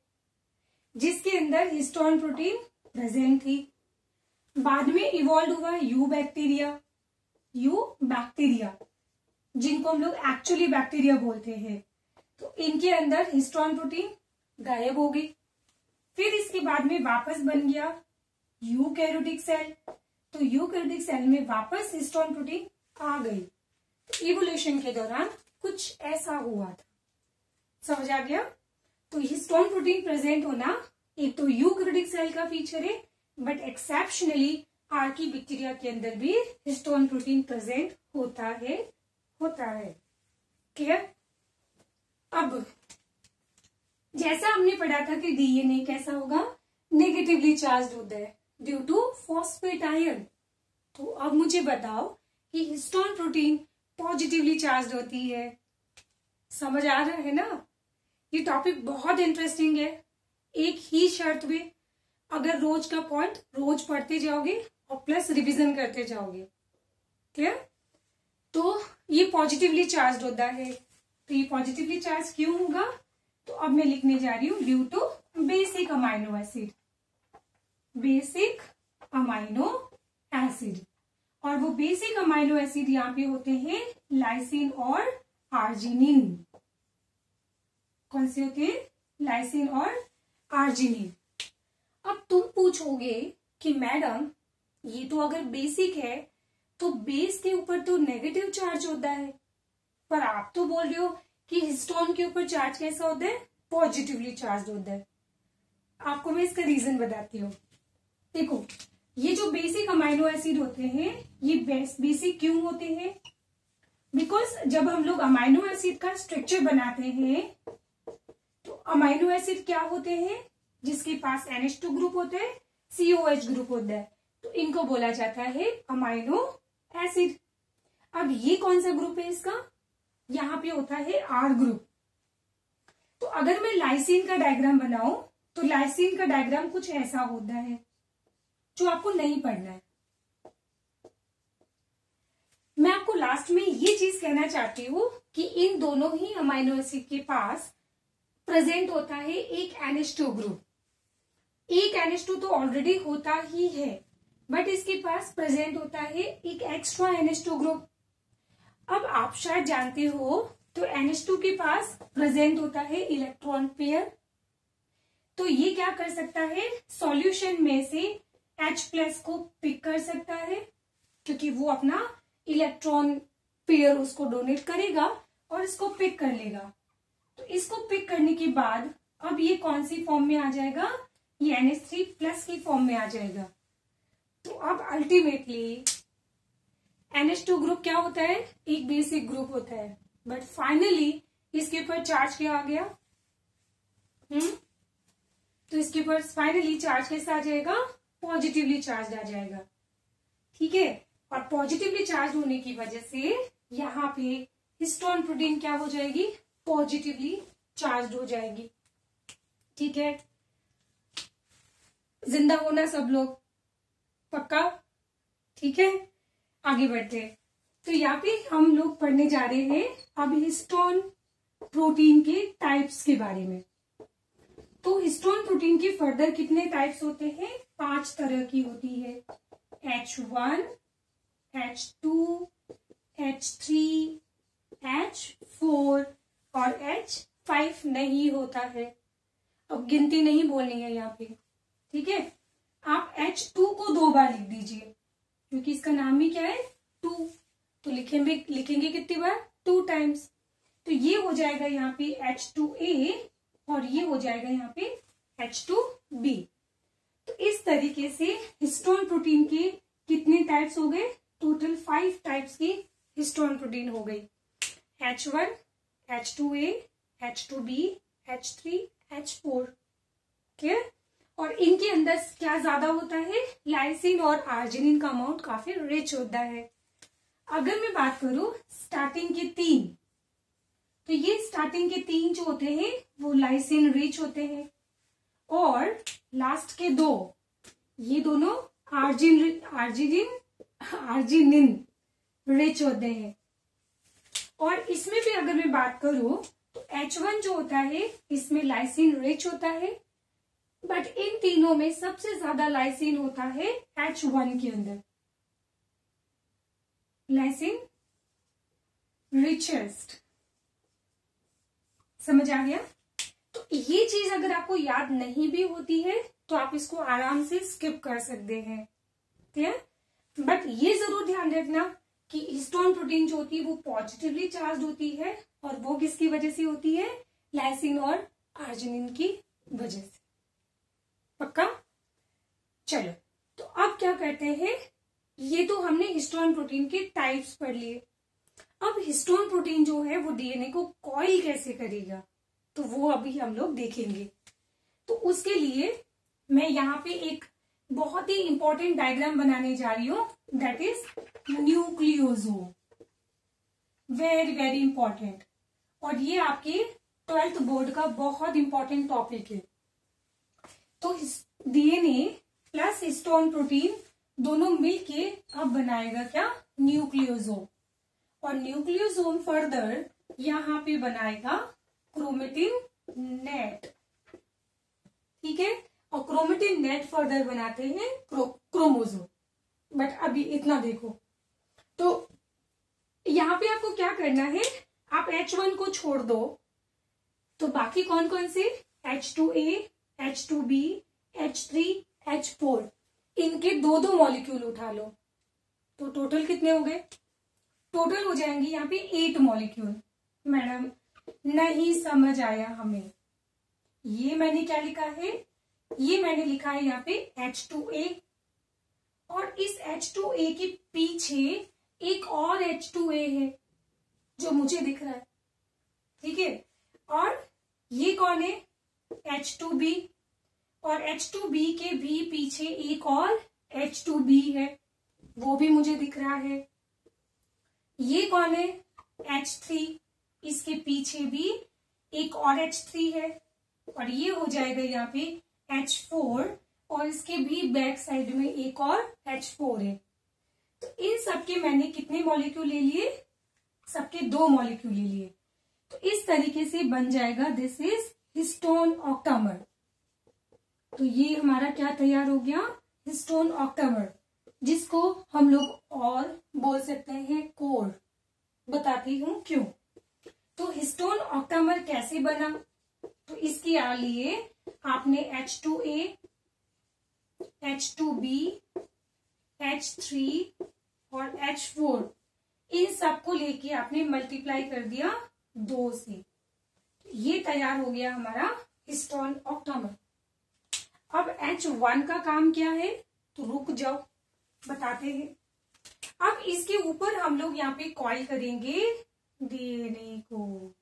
जिसके अंदर हिस्टोन प्रोटीन प्रेजेंट थी। बाद में इवॉल्व हुआ यू बैक्टीरिया जिनको हम लोग एक्चुअली बैक्टीरिया बोलते हैं। तो इनके अंदर हिस्टोन प्रोटीन गायब हो गई। फिर इसके बाद में वापस बन गया यूकैरियोटिक सेल। तो यूकैरियोटिक सेल में वापस हिस्टोन प्रोटीन आ गई। इवोल्यूशन के दौरान कुछ ऐसा हुआ था, समझ आ गया। तो हिस्टोन प्रोटीन प्रेजेंट होना एक तो यूकैरियोटिक सेल का फीचर है, बट एक्सेप्शनली आर्कीबैक्टीरिया के अंदर भी हिस्टोन प्रोटीन प्रेजेंट होता है। क्लियर। अब जैसा हमने पढ़ा था कि डीएनए कैसा होगा, नेगेटिवली चार्ज होता है ड्यू टू फॉस्फेट आयन। तो अब मुझे बताओ कि हिस्टोन प्रोटीन पॉजिटिवली चार्ज होती है, समझ आ रहा है ना। ये टॉपिक बहुत इंटरेस्टिंग है। एक ही शर्त में अगर रोज का पॉइंट रोज पढ़ते जाओगे और प्लस रिवीजन करते जाओगे, क्लियर। तो ये पॉजिटिवली चार्ज होता है। तो ये पॉजिटिवली चार्ज क्यों होगा, तो अब मैं लिखने जा रही हूं due to basic amino acid, और वो बेसिक अमाइनो एसिड यहाँ पे होते हैं लाइसिन और आर्जिनिन। कौन से होते हैं, लाइसिन और आर्जिनिन। अब तुम पूछोगे कि मैडम ये तो अगर बेसिक है तो बेस के ऊपर तो नेगेटिव चार्ज होता है, पर आप तो बोल रहे हो कि हिस्टोन के ऊपर चार्ज कैसा होता है, पॉजिटिवली चार्ज होता है। आपको मैं इसका रीजन बताती हूँ। देखो, ये जो बेसिक अमाइनो एसिड होते हैं ये बेसिक क्यों होते हैं, बिकॉज जब हम लोग अमाइनो एसिड का स्ट्रक्चर बनाते हैं तो अमाइनो एसिड क्या होते हैं, जिसके पास NH2 ग्रुप होता है, COH ग्रुप होता है, तो इनको बोला जाता है अमाइनो एसिड। अब ये कौन सा ग्रुप है इसका, यहाँ पे होता है R ग्रुप। तो अगर मैं लाइसिन का डायग्राम बनाऊं तो लाइसिन का डायग्राम कुछ ऐसा होता है जो आपको नहीं पढ़ना है। मैं आपको लास्ट में ये चीज कहना चाहती हूं कि इन दोनों ही अमाइनो एसिड के पास प्रेजेंट होता है एक NH2 ग्रुप। एक NH2 तो ऑलरेडी होता ही है, बट इसके पास प्रेजेंट होता है एक एक्स्ट्रा NH2 ग्रुप। अब आप शायद जानते हो तो NH2 के पास प्रेजेंट होता है इलेक्ट्रॉन पेयर। तो ये क्या कर सकता है, सॉल्यूशन में से H+ को पिक कर सकता है, क्योंकि वो अपना इलेक्ट्रॉन पेयर उसको डोनेट करेगा और इसको पिक कर लेगा। तो इसको पिक करने के बाद अब ये कौन सी फॉर्म में आ जाएगा, ये NH3+ की फॉर्म में आ जाएगा। तो अब अल्टीमेटली NH2 ग्रुप क्या होता है, एक बेसिक ग्रुप होता है, बट फाइनली इसके ऊपर चार्ज क्या आ गया, तो इसके ऊपर फाइनली चार्ज कैसा आ जाएगा, पॉजिटिवली चार्ज आ जाएगा। ठीक है। और पॉजिटिवली चार्ज होने की वजह से यहाँ पे हिस्टोन प्रोटीन क्या हो जाएगी, पॉजिटिवली चार्ज हो जाएगी। ठीक है, जिंदा होना सब लोग, पक्का? ठीक है, आगे बढ़ते हैं। तो यहाँ पे हम लोग पढ़ने जा रहे हैं अब हिस्टोन प्रोटीन के टाइप्स के बारे में। तो हिस्टोन प्रोटीन के फर्दर कितने टाइप्स होते हैं, 5 तरह की होती है। H1, H2, H3, H4 और H5 नहीं होता है। अब गिनती नहीं बोलनी है यहाँ पे, ठीक है। आप H2 को 2 बार लिख दीजिए, क्योंकि इसका नाम ही क्या है, 2। तो लिखेंगे कितनी बार, 2 टाइम्स। तो ये हो जाएगा यहाँ पे H2A और ये हो जाएगा यहाँ पे H2B। तो इस तरीके से हिस्टोन प्रोटीन के कितने टाइप्स हो गए, टोटल 5 टाइप्स की हिस्टोन प्रोटीन हो गई। H1, H2A, H2B, H3, H4। Clear? और इनके अंदर क्या ज्यादा होता है, लाइसिन और आर्जिनिन का अमाउंट काफी रिच होता है। अगर मैं बात करूं स्टार्टिंग के 3, तो ये स्टार्टिंग के 3 जो होते हैं वो लाइसिन रिच होते हैं, और लास्ट के 2 ये दोनों आर्जिनिन रिच होते हैं। और इसमें भी अगर मैं बात करूं तो H1 जो होता है इसमें लाइसिन रिच होता है, बट इन तीनों में सबसे ज्यादा लाइसिन होता है H1 के अंदर, लाइसिन रिचेस्ट। समझ आ गया? तो ये चीज अगर आपको याद नहीं भी होती है तो आप इसको आराम से स्किप कर सकते हैं, क्लियर? बट ये जरूर ध्यान रखना कि हिस्टोन प्रोटीन जो होती है वो पॉजिटिवली चार्ज होती है, और वो किसकी वजह से होती है, लाइसिन और आर्जिनिन की वजह से। पक्का? चलो, तो अब क्या करते हैं, ये तो हमने हिस्टोन प्रोटीन के टाइप्स पढ़ लिए। अब हिस्टोन प्रोटीन जो है वो डीएनए को कॉइल कैसे करेगा, तो वो अभी हम लोग देखेंगे। तो उसके लिए मैं यहाँ पे एक बहुत ही इंपॉर्टेंट डायग्राम बनाने जा रही हूं, that is nucleosome. Very very important, और ये आपके 12th बोर्ड का बहुत इंपॉर्टेंट टॉपिक है। तो डीएनए प्लस हिस्टोन प्रोटीन दोनों मिलके अब बनाएगा क्या, न्यूक्लियोसोम। और न्यूक्लियोसोम फर्दर यहाँ पे बनाएगा क्रोमेटिन नेट, ठीक है। और क्रोमेटिन नेट फर्दर बनाते हैं क्रोमोसोम। बट अभी इतना देखो, तो यहाँ पे आपको क्या करना है, आप H1 को छोड़ दो, तो बाकी कौन कौन से, H2A, H2B, H3, H4, इनके 2-2 मॉलिक्यूल उठा लो, तो टोटल कितने हो गए, टोटल हो जाएंगे यहाँ पे 8 मॉलिक्यूल। मैडम नहीं समझ आया हमें, ये मैंने क्या लिखा है, ये मैंने लिखा है यहाँ पे H2A, और इस H2A के पीछे एक और H2A है जो मुझे दिख रहा है, ठीक है। और ये कौन है, H2B, और H2B के भी पीछे एक और H2B है, वो भी मुझे दिख रहा है। ये कौन है, H3, इसके पीछे भी एक और H3 है, और ये हो जाएगा यहाँ पे H4, और इसके भी बैक साइड में एक और H4 है। तो इन सबके मैंने कितने मॉलिक्यूल ले लिए, सबके 2 मॉलिक्यूल ले लिए। तो इस तरीके से बन जाएगा, दिस इज हिस्टोन ऑक्टामर। तो ये हमारा क्या तैयार हो गया, हिस्टोन ऑक्टामर, जिसको हम लोग और बोल सकते हैं कोर। बताती हूं क्यों। तो हिस्टोन ऑक्टामर कैसे बना, तो इसके लिए आपने H2A, H2B, H3 और H4 इन सबको लेके आपने मल्टीप्लाई कर दिया 2 से, ये तैयार हो गया हमारा हिस्टोन ऑक्टामर। अब H1 का काम क्या है, तो रुक जाओ बताते हैं। अब इसके ऊपर हम लोग यहाँ पे कॉइल करेंगे डीएनए को।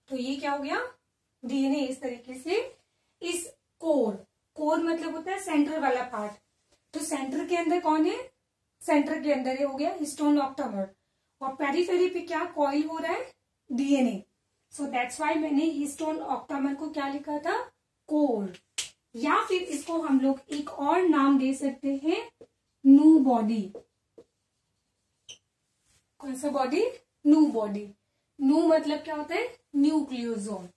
तो ये क्या हो गया, डीएनए इस तरीके से, इस कोर मतलब होता है सेंटर वाला पार्ट, तो सेंटर के अंदर कौन है, सेंटर के अंदर हो गया हिस्टोन ऑक्टामर, और पेरीफेरी पे क्या कॉइल हो रहा है, डीएनए। सो दैट्स वाई मैंने हिस्टोन ऑक्टामर को क्या लिखा था, कोर। या फिर इसको हम लोग एक और नाम दे सकते हैं, न्यू बॉडी। कौन सा बॉडी, न्यू बॉडी। न्यू मतलब क्या होता है, न्यूक्लियोसोम,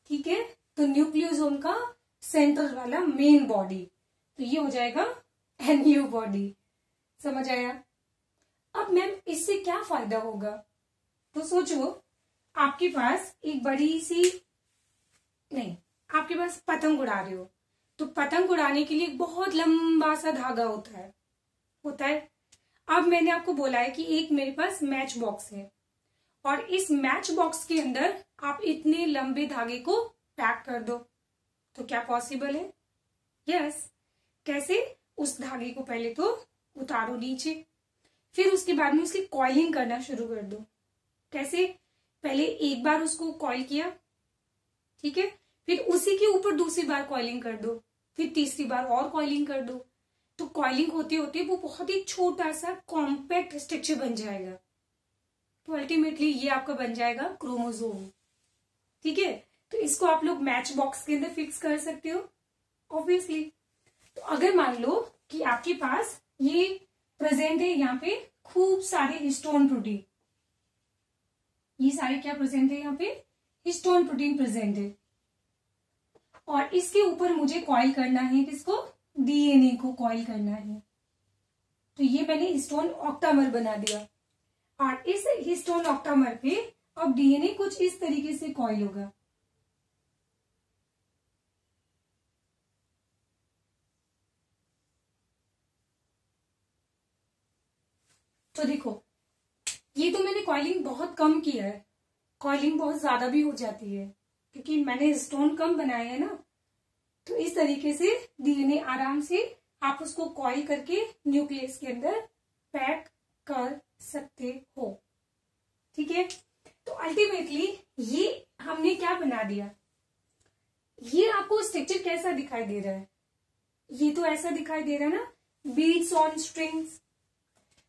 ठीक है। तो न्यूक्लियोसोम का सेंटर वाला मेन बॉडी, तो ये हो जाएगा न्यू बॉडी। समझ आया। अब मैम इससे क्या फायदा होगा, तो सोचो आपके पास एक बड़ी सी, नहीं, आपके पास पतंग उड़ा रहे हो, तो पतंग उड़ाने के लिए बहुत लंबा सा धागा होता है। अब मैंने आपको बोला है कि एक मेरे पास मैच बॉक्स है, और इस मैच बॉक्स के अंदर आप इतने लंबे धागे को पैक कर दो, तो क्या पॉसिबल है, यस। कैसे, उस धागे को पहले तो उतारो नीचे, फिर उसके बाद में उसकी कॉइलिंग करना शुरू कर दो। कैसे, पहले एक बार उसको कॉइल किया, ठीक है, फिर उसी के ऊपर दूसरी बार कॉइलिंग कर दो, फिर तीसरी बार और कॉइलिंग कर दो। तो कॉइलिंग होते होते वो बहुत ही छोटा सा कॉम्पैक्ट स्ट्रक्चर बन जाएगा, तो अल्टीमेटली ये आपका बन जाएगा क्रोमोसोम, ठीक है। तो इसको आप लोग मैच बॉक्स के अंदर फिक्स कर सकते हो ऑब्वियसली। तो अगर मान लो कि आपके पास ये प्रेजेंट है, यहाँ पे खूब सारे हिस्टोन प्रोटीन, ये सारे क्या प्रेजेंट है, यहाँ पे हिस्टोन प्रोटीन प्रेजेंट है, और इसके ऊपर मुझे कॉइल करना है, किसको, डीएनए को कॉइल करना है। तो ये मैंने हिस्टोन ऑक्टामर बना दिया, और इस हिस्टोन ऑक्टामर पे अब डीएनए कुछ इस तरीके से कॉइल होगा। तो देखो, ये तो मैंने कॉइलिंग बहुत कम किया है, कॉइलिंग बहुत ज्यादा भी हो जाती है क्योंकि मैंने हिस्टोन कम बनाया है ना। तो इस तरीके से डीएनए आराम से आप उसको कॉइल करके न्यूक्लियस के अंदर पैक कर सकते हो, ठीक है। तो अल्टीमेटली ये हमने क्या बना दिया, ये आपको स्ट्रक्चर कैसा दिखाई दे रहा है, ये तो ऐसा दिखाई दे रहा है ना, बीड्स ऑन स्ट्रिंग्स।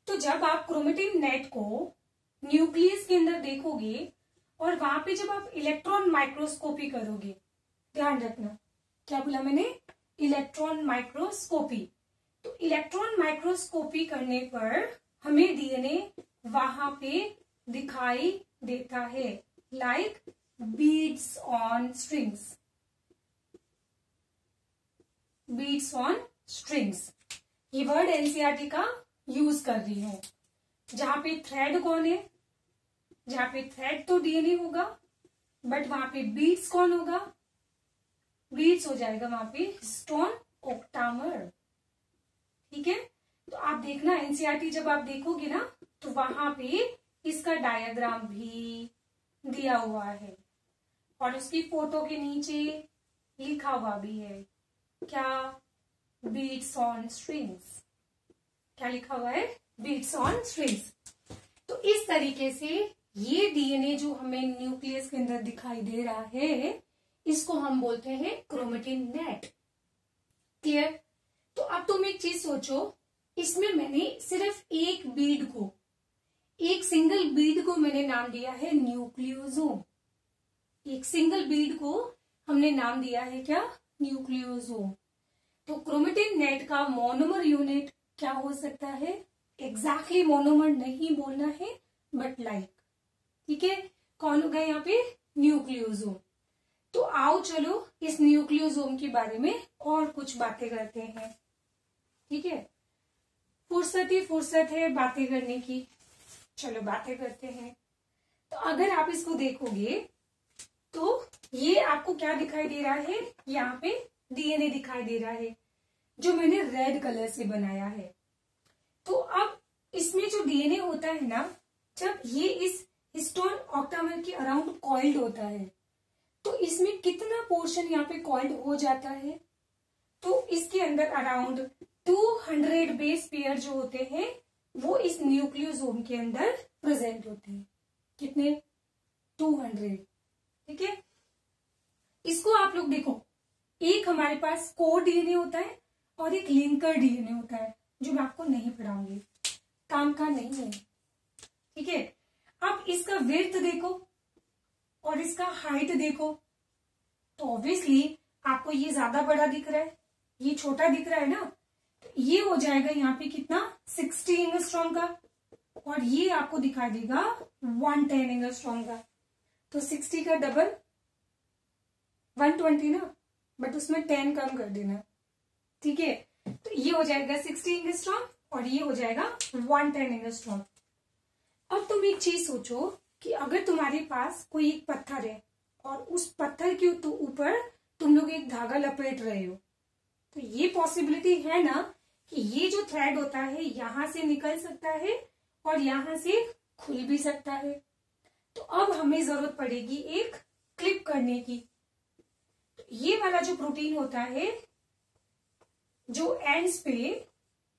तो जब आप क्रोमेटिन नेट को न्यूक्लियस के अंदर देखोगे और वहां पे जब आप इलेक्ट्रॉन माइक्रोस्कोपी करोगे, ध्यान रखना क्या बोला मैंने, इलेक्ट्रॉन माइक्रोस्कोपी। तो इलेक्ट्रॉन माइक्रोस्कोपी करने पर हमें डीएनए वहां पे दिखाई देता है, like beads on strings, beads on strings. ये वर्ड एनसीईआरटी का यूज कर रही हूं। जहां पे थ्रेड कौन है, जहां पे थ्रेड तो डीएनए होगा, बट वहां पे बीड्स कौन होगा, बीड्स हो जाएगा वहां पे हिस्टोन ऑक्टामर, ठीक है। तो आप देखना एनसीईआरटी जब आप देखोगे ना, तो वहां पे इसका डायग्राम भी दिया हुआ है, और उसकी फोटो के नीचे लिखा हुआ भी है, क्या, बीड्स ऑन स्ट्रिंग्स। क्या लिखा हुआ है, बीड्स ऑन स्ट्रिंग्स। तो इस तरीके से ये डीएनए जो हमें न्यूक्लियस के अंदर दिखाई दे रहा है, इसको हम बोलते हैं क्रोमेटिन नेट। क्लियर। तो अब तुम एक चीज सोचो, इसमें मैंने सिर्फ एक बीड को, एक सिंगल बीड को मैंने नाम दिया है न्यूक्लियोसोम। एक सिंगल बीड को हमने नाम दिया है क्या, न्यूक्लियोसोम। तो क्रोमेटिन नेट का मोनोमर यूनिट क्या हो सकता है, एग्जैक्टली मोनोमर नहीं बोलना है, बट लाइक, ठीक है। कौन होगा यहाँ पे, न्यूक्लियोसोम। तो आओ चलो इस न्यूक्लियोसोम के बारे में और कुछ बातें करते हैं, ठीक है। फुर्सत ही फुर्सत है बातें करने की, चलो बातें करते हैं। तो अगर आप इसको देखोगे तो ये आपको क्या दिखाई दे रहा है, यहाँ पे डीएनए दिखाई दे रहा है जो मैंने रेड कलर से बनाया है। तो अब इसमें जो डीएनए होता है ना, जब ये इस हिस्टोन ऑक्टामर के अराउंड कॉइल्ड होता है, तो इसमें कितना पोर्शन यहाँ पे कॉइल्ड हो जाता है, तो इसके अंदर अराउंड 200 बेस पेयर जो होते हैं वो इस न्यूक्लियोसोम के अंदर प्रेजेंट होते हैं। कितने, 200, ठीक है। इसको आप लोग देखो, एक हमारे पास कोर डीएनए होता है और एक लिंकर डीएनए होता है, जो मैं आपको नहीं पढ़ाऊंगी, काम का नहीं है। ठीक है, अब इसका विड्थ देखो और इसका हाइट देखो, तो ऑब्वियसली आपको ये ज्यादा बड़ा दिख रहा है, ये छोटा दिख रहा है ना, तो ये हो जाएगा यहाँ पे कितना 60 एंगस्ट्रॉम का, और ये आपको दिखाई देगा 110 एंगस्ट्रॉम का। तो 60 का डबल 120 ना, बट उसमें 10 कम कर देना। ठीक है, तो ये हो जाएगा 60 एंगस्ट्रॉम और ये हो जाएगा 110 एंगस्ट्रॉम। अब तुम एक चीज सोचो कि अगर तुम्हारे पास कोई एक पत्थर है और उस पत्थर के ऊपर तुम लोग एक धागा लपेट रहे हो, तो ये पॉसिबिलिटी है ना कि ये जो थ्रेड होता है यहां से निकल सकता है और यहां से खुल भी सकता है। तो अब हमें जरूरत पड़ेगी एक क्लिप करने की। तो ये वाला जो प्रोटीन होता है जो एंड्स पे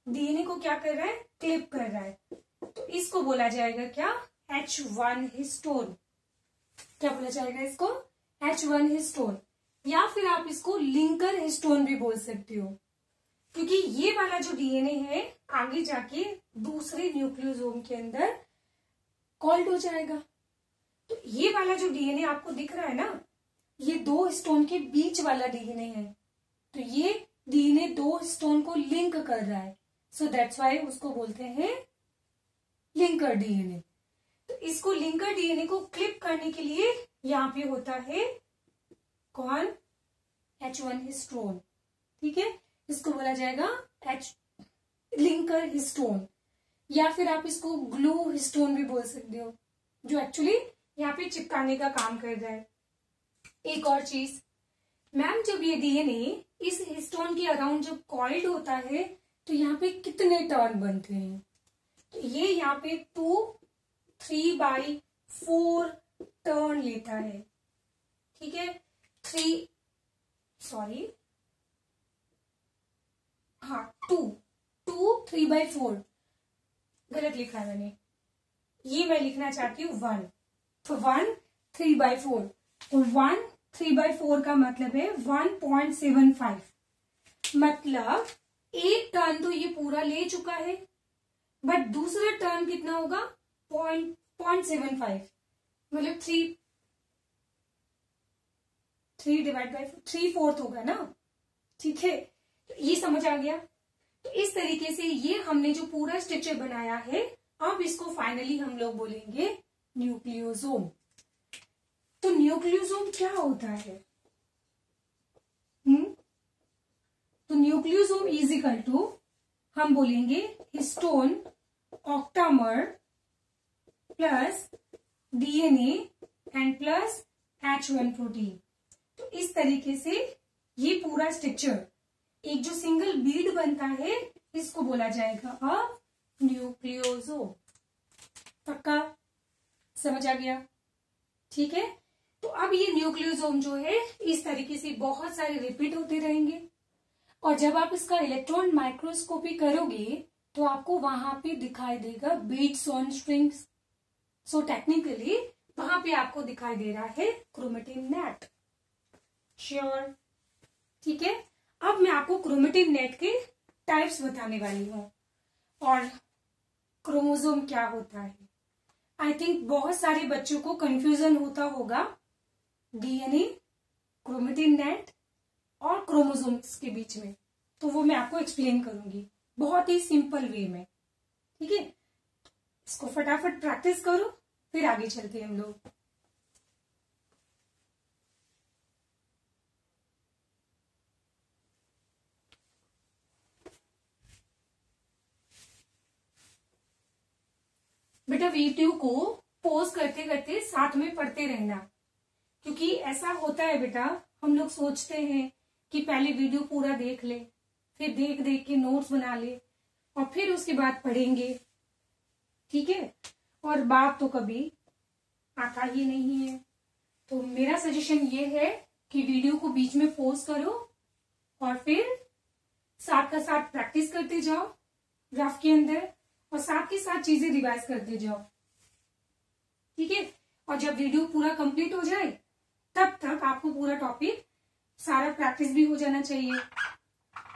डीएनए को क्या कर रहा है, क्लिप कर रहा है, तो इसको बोला जाएगा क्या, H1 हिस्टोन। क्या बोला जाएगा इसको, H1 हिस्टोन, या फिर आप इसको लिंकर हिस्टोन भी बोल सकते हो, क्योंकि ये वाला जो डीएनए है आगे जाके दूसरे न्यूक्लियोसोम के अंदर कॉल्ड हो जाएगा। तो ये वाला जो डीएनए आपको दिख रहा है ना, ये दो हिस्टोन के बीच वाला डीएनए है, तो ये डीएनए दो हिस्टोन को लिंक कर रहा है, सो दैट्स वाई उसको बोलते हैं लिंकर डीएनए। तो इसको लिंकर डीएनए को क्लिप करने के लिए यहाँ पे होता है कौन, H1 हिस्टोन। ठीक है, इसको बोला जाएगा लिंकर हिस्टोन, या फिर आप इसको ग्लू हिस्टोन भी बोल सकते हो, जो एक्चुअली यहाँ पे चिपकाने का काम कर रहा है। एक और चीज मैम, जब ये डीएनए इस हिस्टोन के अराउंड जब कॉइल्ड होता है तो यहाँ पे कितने टर्न बनते हैं, तो ये यहाँ पे 3/4 टर्न लेता है। ठीक है, 3/4 गलत लिखा है मैंने, ये मैं लिखना चाहती हूँ 1, तो 1 3/4, तो 1 3/4 का मतलब है 1.75, मतलब एक टर्न तो ये पूरा ले चुका है, बट दूसरा टर्न कितना होगा 0.75, मतलब 3/4 होगा ना। ठीक है, तो ये समझ आ गया। तो इस तरीके से ये हमने जो पूरा स्ट्रक्चर बनाया है, अब इसको फाइनली हम लोग बोलेंगे न्यूक्लियोसोम। तो न्यूक्लियोसोम क्या होता है, तो न्यूक्लियोसोम इज इक्वल टू हम बोलेंगे histone octamer plus DNA and plus H1 protein. तो इस तरीके से ये पूरा स्ट्रक्चर, एक जो सिंगल बीड बनता है, इसको बोला जाएगा अब न्यूक्लियोसोम। पक्का समझ आ गया। ठीक है, तो अब ये न्यूक्लियोसोम जो है इस तरीके से बहुत सारे रिपीट होते रहेंगे, और जब आप इसका इलेक्ट्रॉन माइक्रोस्कोपी करोगे तो आपको वहां पे दिखाई देगा beads on strings. So technically वहां पे आपको दिखाई दे रहा है क्रोमेटिन नेट। श्योर। ठीक है, अब मैं आपको क्रोमेटिन नेट के टाइप्स बताने वाली हूँ और क्रोमोसोम क्या होता है। आई थिंक बहुत सारे बच्चों को कंफ्यूजन होता होगा डीएनए, क्रोमेटिन नेट और क्रोमोसोम्स के बीच में, तो वो मैं आपको एक्सप्लेन करूंगी बहुत ही सिंपल वे में। ठीक है, इसको फटाफट प्रैक्टिस करो, फिर आगे चलते हैं हम लोग। बेटा वीडियो को पॉज करते करते साथ में पढ़ते रहना, क्योंकि ऐसा होता है बेटा, हम लोग सोचते हैं कि पहले वीडियो पूरा देख ले, फिर देख देख के नोट्स बना ले और फिर उसके बाद पढ़ेंगे। ठीक है, और बात तो कभी आता ही नहीं है। तो मेरा सजेशन ये है कि वीडियो को बीच में पॉज करो और फिर साथ का साथ प्रैक्टिस करते जाओ ग्राफ के अंदर, और साथ के साथ चीजें रिवाइज करते जाओ। ठीक है, और जब वीडियो पूरा कंप्लीट हो जाए तब तक आपको पूरा टॉपिक सारा प्रैक्टिस भी हो जाना चाहिए।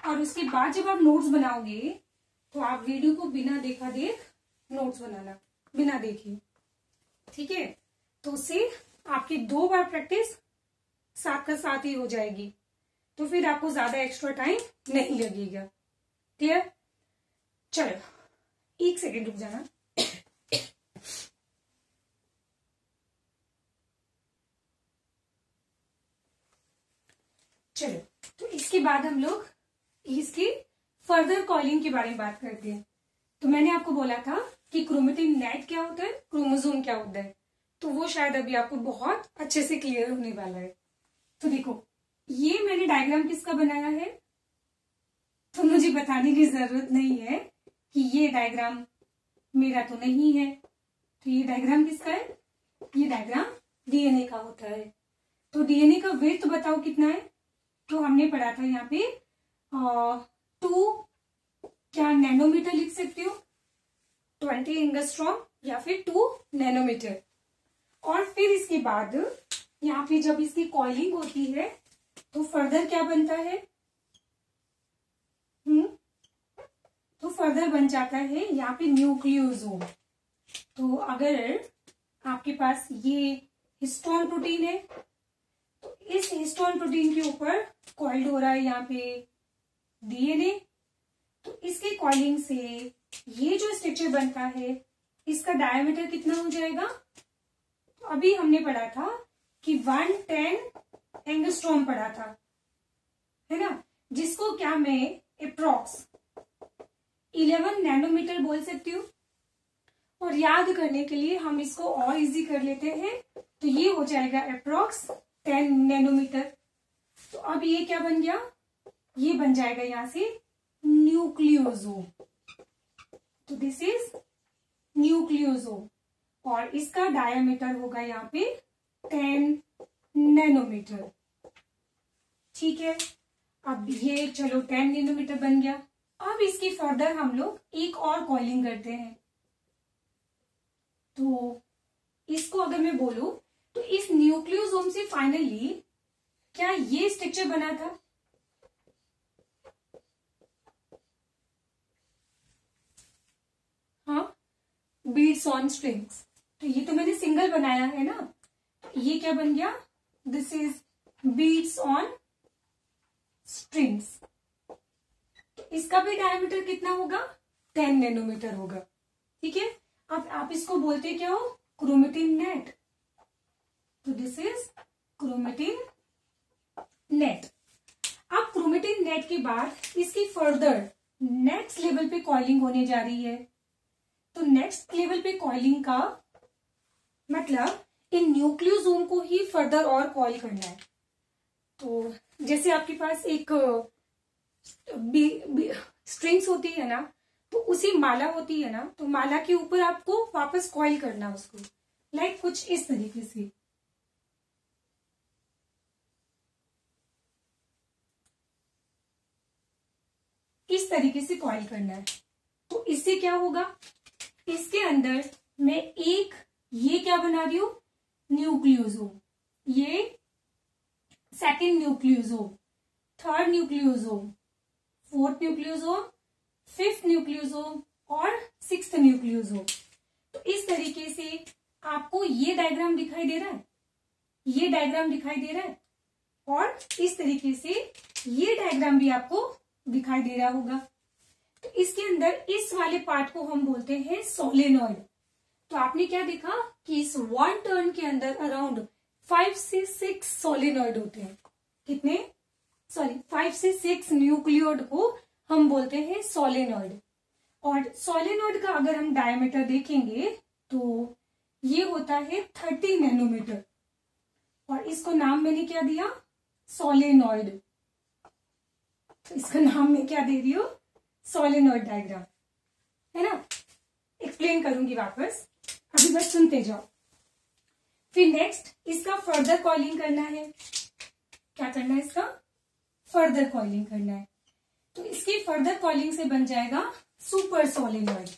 और उसके बाद जब आप नोट्स बनाओगे तो आप वीडियो को बिना देखा देख नोट्स बनाना, बिना देखे, ठीक है। तो उससे आपकी 2 बार प्रैक्टिस साथ का साथ ही हो जाएगी, तो फिर आपको ज्यादा एक्स्ट्रा टाइम नहीं लगेगा। क्लियर? चलो 1 सेकेंड रुक जाना। चलो, तो इसके बाद हम लोग इसकी फर्दर कॉलिंग के बारे में बात करते हैं। तो मैंने आपको बोला था कि क्रोमेटिन नेट क्या होता है, क्रोमोसोम क्या होता है, तो वो शायद अभी आपको बहुत अच्छे से क्लियर होने वाला है। तो देखो, ये मैंने डायग्राम किसका बनाया है, तो मुझे बताने की जरूरत नहीं है कि ये डायग्राम मेरा तो नहीं है। तो ये डायग्राम किसका है? ये डायग्राम डीएनए का होता है। तो डीएनए का विड्थ बताओ कितना है? तो हमने पढ़ा था यहाँ पे 2 क्या नैनोमीटर लिख सकते हो, 20 एंगस्ट्रॉम या फिर 2 नैनोमीटर। और फिर इसके बाद यहाँ पे जब इसकी कॉइलिंग होती है तो फर्दर क्या बनता है? तो फर्दर बन जाता है यहाँ पे न्यूक्लियोसोम। तो अगर आपके पास ये हिस्टोन प्रोटीन है तो इस हिस्टोन प्रोटीन के ऊपर कॉइल्ड हो रहा है यहाँ पे डीएनए। तो इसकी कॉइलिंग से ये जो स्ट्रक्चर बनता है इसका डायमीटर कितना हो जाएगा? तो अभी हमने पढ़ा था कि 110 एंगस्ट्रॉम पढ़ा था, है ना, जिसको क्या मैं अप्रॉक्स 11 नैनोमीटर बोल सकती हूँ। और याद करने के लिए हम इसको और इजी कर लेते हैं, तो ये हो जाएगा अप्रॉक्स 10 नैनोमीटर। तो अब ये क्या बन गया? ये बन जाएगा यहां से न्यूक्लियोसोम। तो दिस इज न्यूक्लियोसोम और इसका डायमीटर होगा यहाँ पे 10 नैनोमीटर। ठीक है, अब ये चलो 10 नैनोमीटर बन गया। अब इसकी फर्दर हम लोग एक और कॉइलिंग करते हैं। तो इसको अगर मैं बोलूं तो इस न्यूक्लियोसोम से फाइनली क्या ये स्ट्रक्चर बना था? हाँ, बीड्स ऑन स्ट्रिंग्स। तो ये तो मैंने सिंगल बनाया है ना, तो ये क्या बन गया? This is beads on strings. तो इसका भी डायमीटर कितना होगा? 10 नैनोमीटर होगा। ठीक है, अब आप इसको बोलते क्या हो? Chromatin net. तो दिस इज क्रोमेटिन नेट। अब क्रोमेटिन नेट के बाद इसकी फर्दर नेक्स्ट लेवल पे कॉइलिंग होने जा रही है। तो नेक्स्ट लेवल पे कॉइलिंग का मतलब इन न्यूक्लियोसोम को ही फर्दर और कॉइल करना है। तो जैसे आपके पास एक स्ट्रिंग्स होती है ना, तो उसी माला होती है ना, तो माला के ऊपर आपको वापस कॉइल करना उसको, लाइक कुछ इस तरीके से। इस तरीके से कॉइल करना है। तो इससे क्या होगा? इसके अंदर मैं एक ये क्या बना रही हूं? न्यूक्लियोसोम। ये second nucleosome, third nucleosome, fourth nucleosome, fifth nucleosome और सिक्स्थ न्यूक्लियोसोम। तो इस तरीके से आपको ये डायग्राम दिखाई दे रहा है, ये डायग्राम दिखाई दे रहा है, और इस तरीके से ये डायग्राम भी आपको दिखाई दे रहा होगा। तो इसके अंदर इस वाले पार्ट को हम बोलते हैं सोलेनॉइड। तो आपने क्या देखा कि इस 1 टर्न के अंदर अराउंड 5 से 6 सोलेनॉइड होते हैं। कितने? 5 से 6 न्यूक्लियोइड को हम बोलते हैं सोलेनॉइड। और सोलेनॉइड का अगर हम डायमीटर देखेंगे तो ये होता है 30 नैनोमीटर, और इसको नाम मैंने क्या दिया? सोलेनॉइड। तो इसका नाम मैं क्या दे रही हूं? सोलेनॉइड डायग्राम, है ना। एक्सप्लेन करूंगी वापस, अभी बस सुनते जाओ। फिर नेक्स्ट इसका फर्दर कॉइलिंग करना है। क्या करना है? इसका फर्दर कॉइलिंग करना है। तो इसकी फर्दर कॉइलिंग से बन जाएगा सुपर सोलेनॉइड।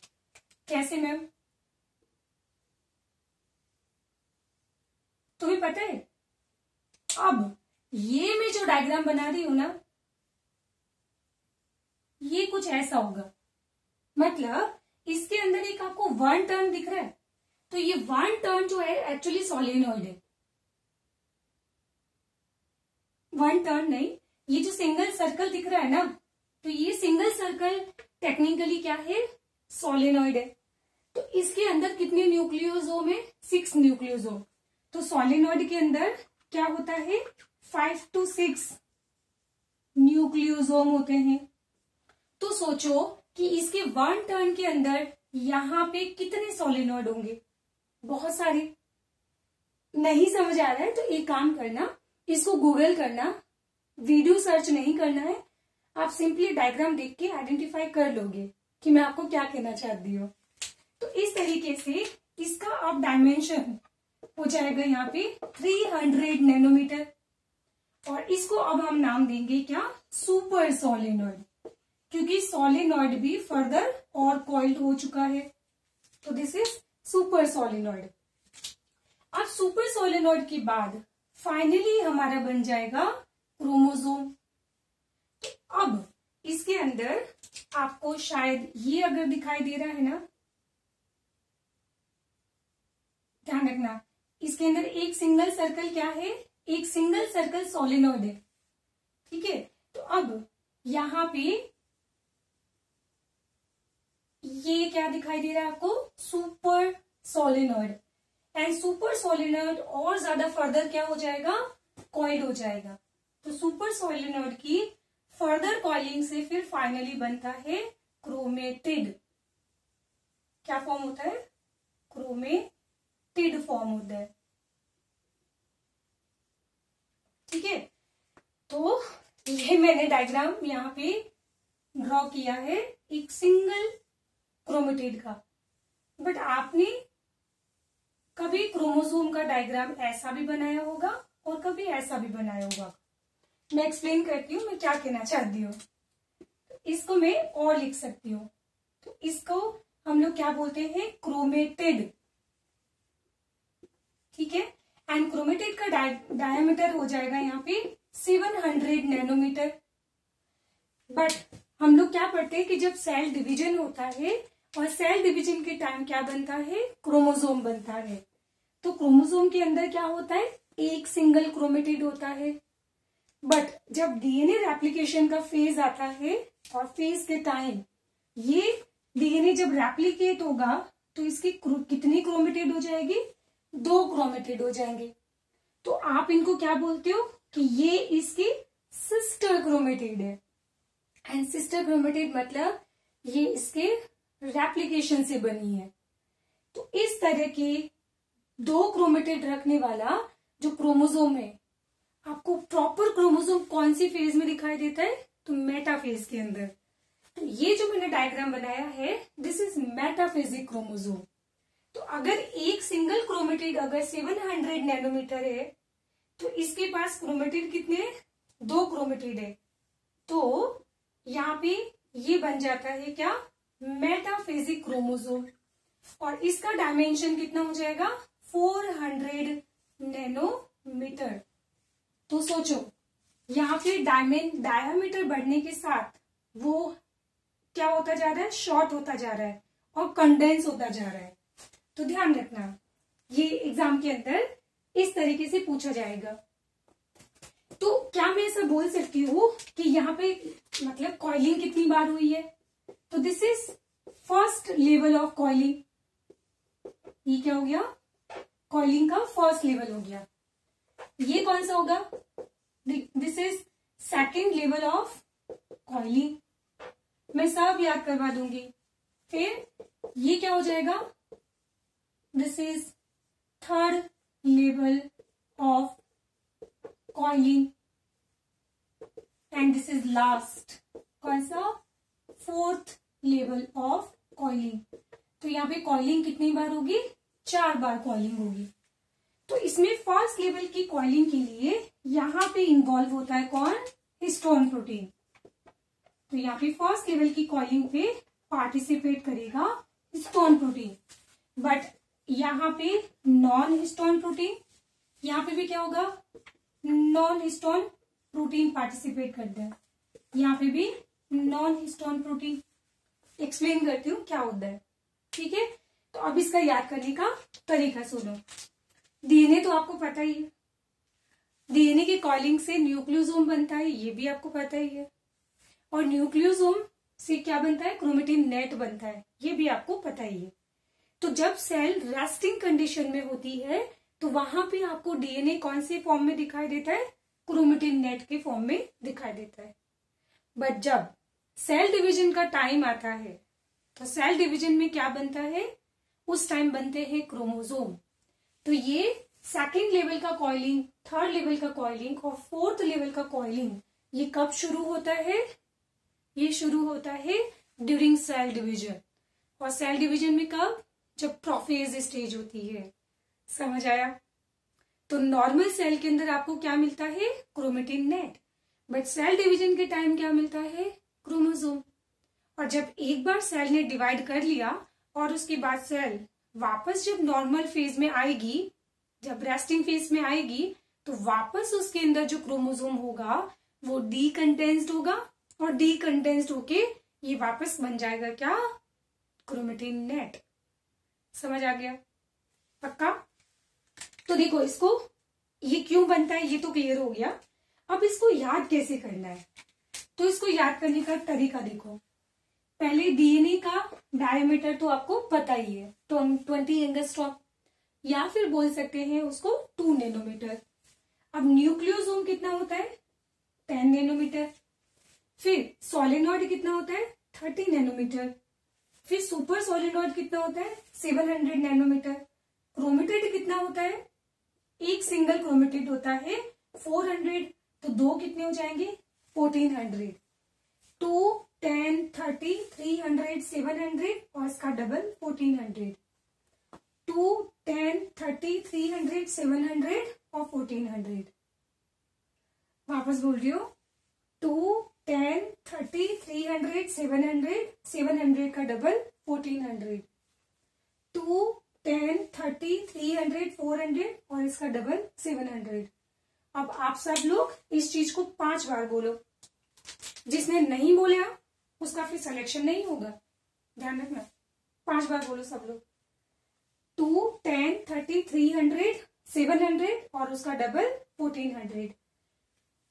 कैसे मैम? तुम्हें पता है? अब ये मैं जो डायग्राम बना रही हूं ना, ये कुछ ऐसा होगा, मतलब इसके अंदर एक आपको 1 टर्न दिख रहा है, तो ये 1 टर्न जो है एक्चुअली सोलेनॉइड है। 1 टर्न नहीं, ये जो सिंगल सर्कल दिख रहा है ना, तो ये सिंगल सर्कल टेक्निकली क्या है, सोलेनॉइड है। तो इसके अंदर कितने न्यूक्लियोसोम है, 6 न्यूक्लियोसोम। तो सोलेनॉइड के अंदर क्या होता है, 5 to 6 न्यूक्लियोसोम होते हैं। तो सोचो कि इसके 1 टर्न के अंदर यहां पे कितने सोलेनॉइड होंगे, बहुत सारे। नहीं समझ आ रहा है तो एक काम करना, इसको गूगल करना, वीडियो सर्च नहीं करना है, आप सिंपली डायग्राम देख के आइडेंटिफाई कर लोगे कि मैं आपको क्या कहना चाहती हूँ। तो इस तरीके से इसका अब डायमेंशन हो जाएगा यहाँ पे 300 नैनोमीटर, और इसको अब हम नाम देंगे क्या, सुपर सोलेनॉइड, क्योंकि सोलेनॉइड भी फर्दर और कॉइल्ड हो चुका है। तो दिस इज सुपर सोलेनॉइड। अब सुपर सोलेनॉइड के बाद फाइनली हमारा बन जाएगा क्रोमोसोम। तो अब इसके अंदर आपको शायद ये अगर दिखाई दे रहा है ना, ध्यान रखना, इसके अंदर एक सिंगल सर्कल क्या है, एक सिंगल सर्कल सोलेनॉइड है, ठीक है। तो अब यहां पे ये क्या दिखाई दे रहा है आपको, super solenoid. And super solenoid और ज्यादा फर्दर क्या हो जाएगा, कॉइल्ड हो जाएगा। तो सुपर सोलेनॉइड की फर्दर कॉइलिंग से फिर फाइनली बनता है क्रोमेटिड। क्या फॉर्म होता है, क्रोमेटिड फॉर्म होता है, ठीक है। तो ये मैंने डायग्राम यहाँ पे ड्रॉ किया है एक सिंगल क्रोमेटिड का, बट आपने कभी क्रोमोसोम का डायग्राम ऐसा भी बनाया होगा और कभी ऐसा भी बनाया होगा। मैं एक्सप्लेन करती हूँ मैं क्या कहना चाहती हूँ। इसको मैं और लिख सकती हूँ, तो इसको हम लोग क्या बोलते हैं, क्रोमेटिड, ठीक है। एंड क्रोमेटिड का डायमीटर हो जाएगा यहाँ पे 700 नैनोमीटर। बट हम लोग क्या पढ़ते हैं कि जब सेल डिवीजन होता है, और सेल डिवीजन के टाइम क्या बनता है, क्रोमोसोम बनता है। तो क्रोमोसोम के अंदर क्या होता है, एक सिंगल क्रोमेटिड होता है। बट जब डीएनए रेप्लिकेशन का फेज आता है, और फेज के टाइम ये डीएनए जब रेप्लिकेट होगा तो इसकी कितनी क्रोमेटिड हो जाएगी, 2 क्रोमेटिड हो जाएंगे। तो आप इनको क्या बोलते हो कि ये इसकी सिस्टर क्रोमेटिड है। एंड सिस्टर क्रोमेटिड मतलब ये इसके रेप्लिकेशन से बनी है। तो इस तरह के 2 क्रोमेटिड रखने वाला जो क्रोमोसोम है, आपको प्रॉपर क्रोमोसोम कौन सी फेज में दिखाई देता है, तो मेटाफेज के अंदर। तो ये जो मैंने डायग्राम बनाया है, दिस इज मेटाफेजिक क्रोमोसोम। तो अगर एक सिंगल क्रोमेटिड अगर 700 नैनोमीटर है, तो इसके पास क्रोमेटिड कितने, 2 क्रोमेटिड है। तो यहाँ पे ये बन जाता है क्या, मेटाफेजिक क्रोमोसोम। और इसका डायमेंशन कितना हो जाएगा, 400 नैनोमीटर। तो सोचो यहाँ पे डायमीटर बढ़ने के साथ वो क्या होता जा रहा है, शॉर्ट होता जा रहा है और कंडेंस होता जा रहा है। तो ध्यान रखना, ये एग्जाम के अंदर इस तरीके से पूछा जाएगा। तो क्या मैं ऐसा बोल सकती हूँ कि यहाँ पे मतलब कॉइलिंग कितनी बार हुई है, तो this is first level of coiling. ये क्या हो गया, कॉइलिंग का फर्स्ट लेवल हो गया। ये कौन सा होगा, this is second level of coiling. मैं सब याद करवा दूंगी। फिर ये क्या हो जाएगा, this is third level of coiling. And this is last, कौन सा, फोर्थ लेवल ऑफ कॉइलिंग। तो यहाँ पे कॉइलिंग कितनी बार होगी, 4 बार कॉइलिंग होगी। तो इसमें फर्स्ट लेवल की कॉइलिंग के लिए यहाँ पे इन्वॉल्व होता है कौन, हिस्टोन प्रोटीन। तो यहाँ पे फर्स्ट लेवल की कॉइलिंग पे पार्टिसिपेट करेगा हिस्टोन प्रोटीन। बट यहाँ पे नॉन हिस्टोन प्रोटीन, यहाँ पे भी क्या होगा, नॉन हिस्टोन प्रोटीन पार्टिसिपेट करते हैं। यहाँ पे भी नॉन हिस्टोन प्रोटीन। एक्सप्लेन करती हूँ क्या होता है, ठीक है। तो अब इसका याद करने का तरीका सुनो। डीएनए तो आपको पता ही है, डीएनए के कॉइलिंग से न्यूक्लियोसोम बनता है, ये भी आपको पता ही है। और न्यूक्लियोसोम से क्या बनता है, क्रोमेटिन नेट बनता है, ये भी आपको पता ही है। तो जब सेल रेस्टिंग कंडीशन में होती है तो वहां पे आपको डीएनए कौन से फॉर्म में दिखाई देता है, क्रोमेटिन नेट के फॉर्म में दिखाई देता है। बट जब सेल डिवीजन का टाइम आता है तो सेल डिवीजन में क्या बनता है, उस टाइम बनते हैं क्रोमोसोम। तो ये सेकेंड लेवल का कॉइलिंग, थर्ड लेवल का कॉइलिंग और फोर्थ लेवल का कॉइलिंग ये कब शुरू होता है, ये शुरू होता है ड्यूरिंग सेल डिवीजन। और सेल डिवीजन में कब, जब प्रोफेज स्टेज होती है। समझ आया। तो नॉर्मल सेल के अंदर आपको क्या मिलता है, chromatin net, but cell division के टाइम क्या मिलता है, क्रोमोसोम। और जब एक बार सेल ने डिवाइड कर लिया और उसके बाद सेल वापस जब नॉर्मल फेज में आएगी, जब रेस्टिंग फेज में आएगी, तो वापस उसके अंदर जो क्रोमोसोम होगा वो डीकंडेंस्ड होगा और डीकंडेंस्ड होके ये वापस बन जाएगा क्या, क्रोमेटिन नेट। समझ आ गया, पक्का। तो देखो इसको, ये क्यों बनता है ये तो क्लियर हो गया। अब इसको याद कैसे करना है, तो इसको याद करने का तरीका देखो। पहले डीएनए का डायमीटर तो आपको पता ही है, तो 20 एंगस्ट्रॉम, या फिर बोल सकते हैं उसको 2 नैनोमीटर। अब न्यूक्लियोसोम कितना होता है, 10 नैनोमीटर। फिर सोलेनॉइड कितना होता है, 30 नैनोमीटर। फिर सुपर सोलेनॉइड कितना होता है, 700 नैनोमीटर। क्रोमेटिड कितना होता है, एक सिंगल क्रोमेटिड होता है 400, तो दो कितने हो जाएंगे, 1400। 2, 10, 30, 300, 700 और इसका डबल 1400। 2, 10, 30, 300, 700 और 1400। वापस बोल रही हूँ, 2, 10, 30, 300, 700, 700 का डबल 1400। 2, 10, 30, 300, 400 और इसका डबल 700। अब आप सब लोग इस चीज को 5 बार बोलो। जिसने नहीं बोला उसका फिर सिलेक्शन नहीं होगा, ध्यान रखना। 5 बार बोलो सब लोग। 2, 10, 30, 300, 700 और उसका डबल 1400।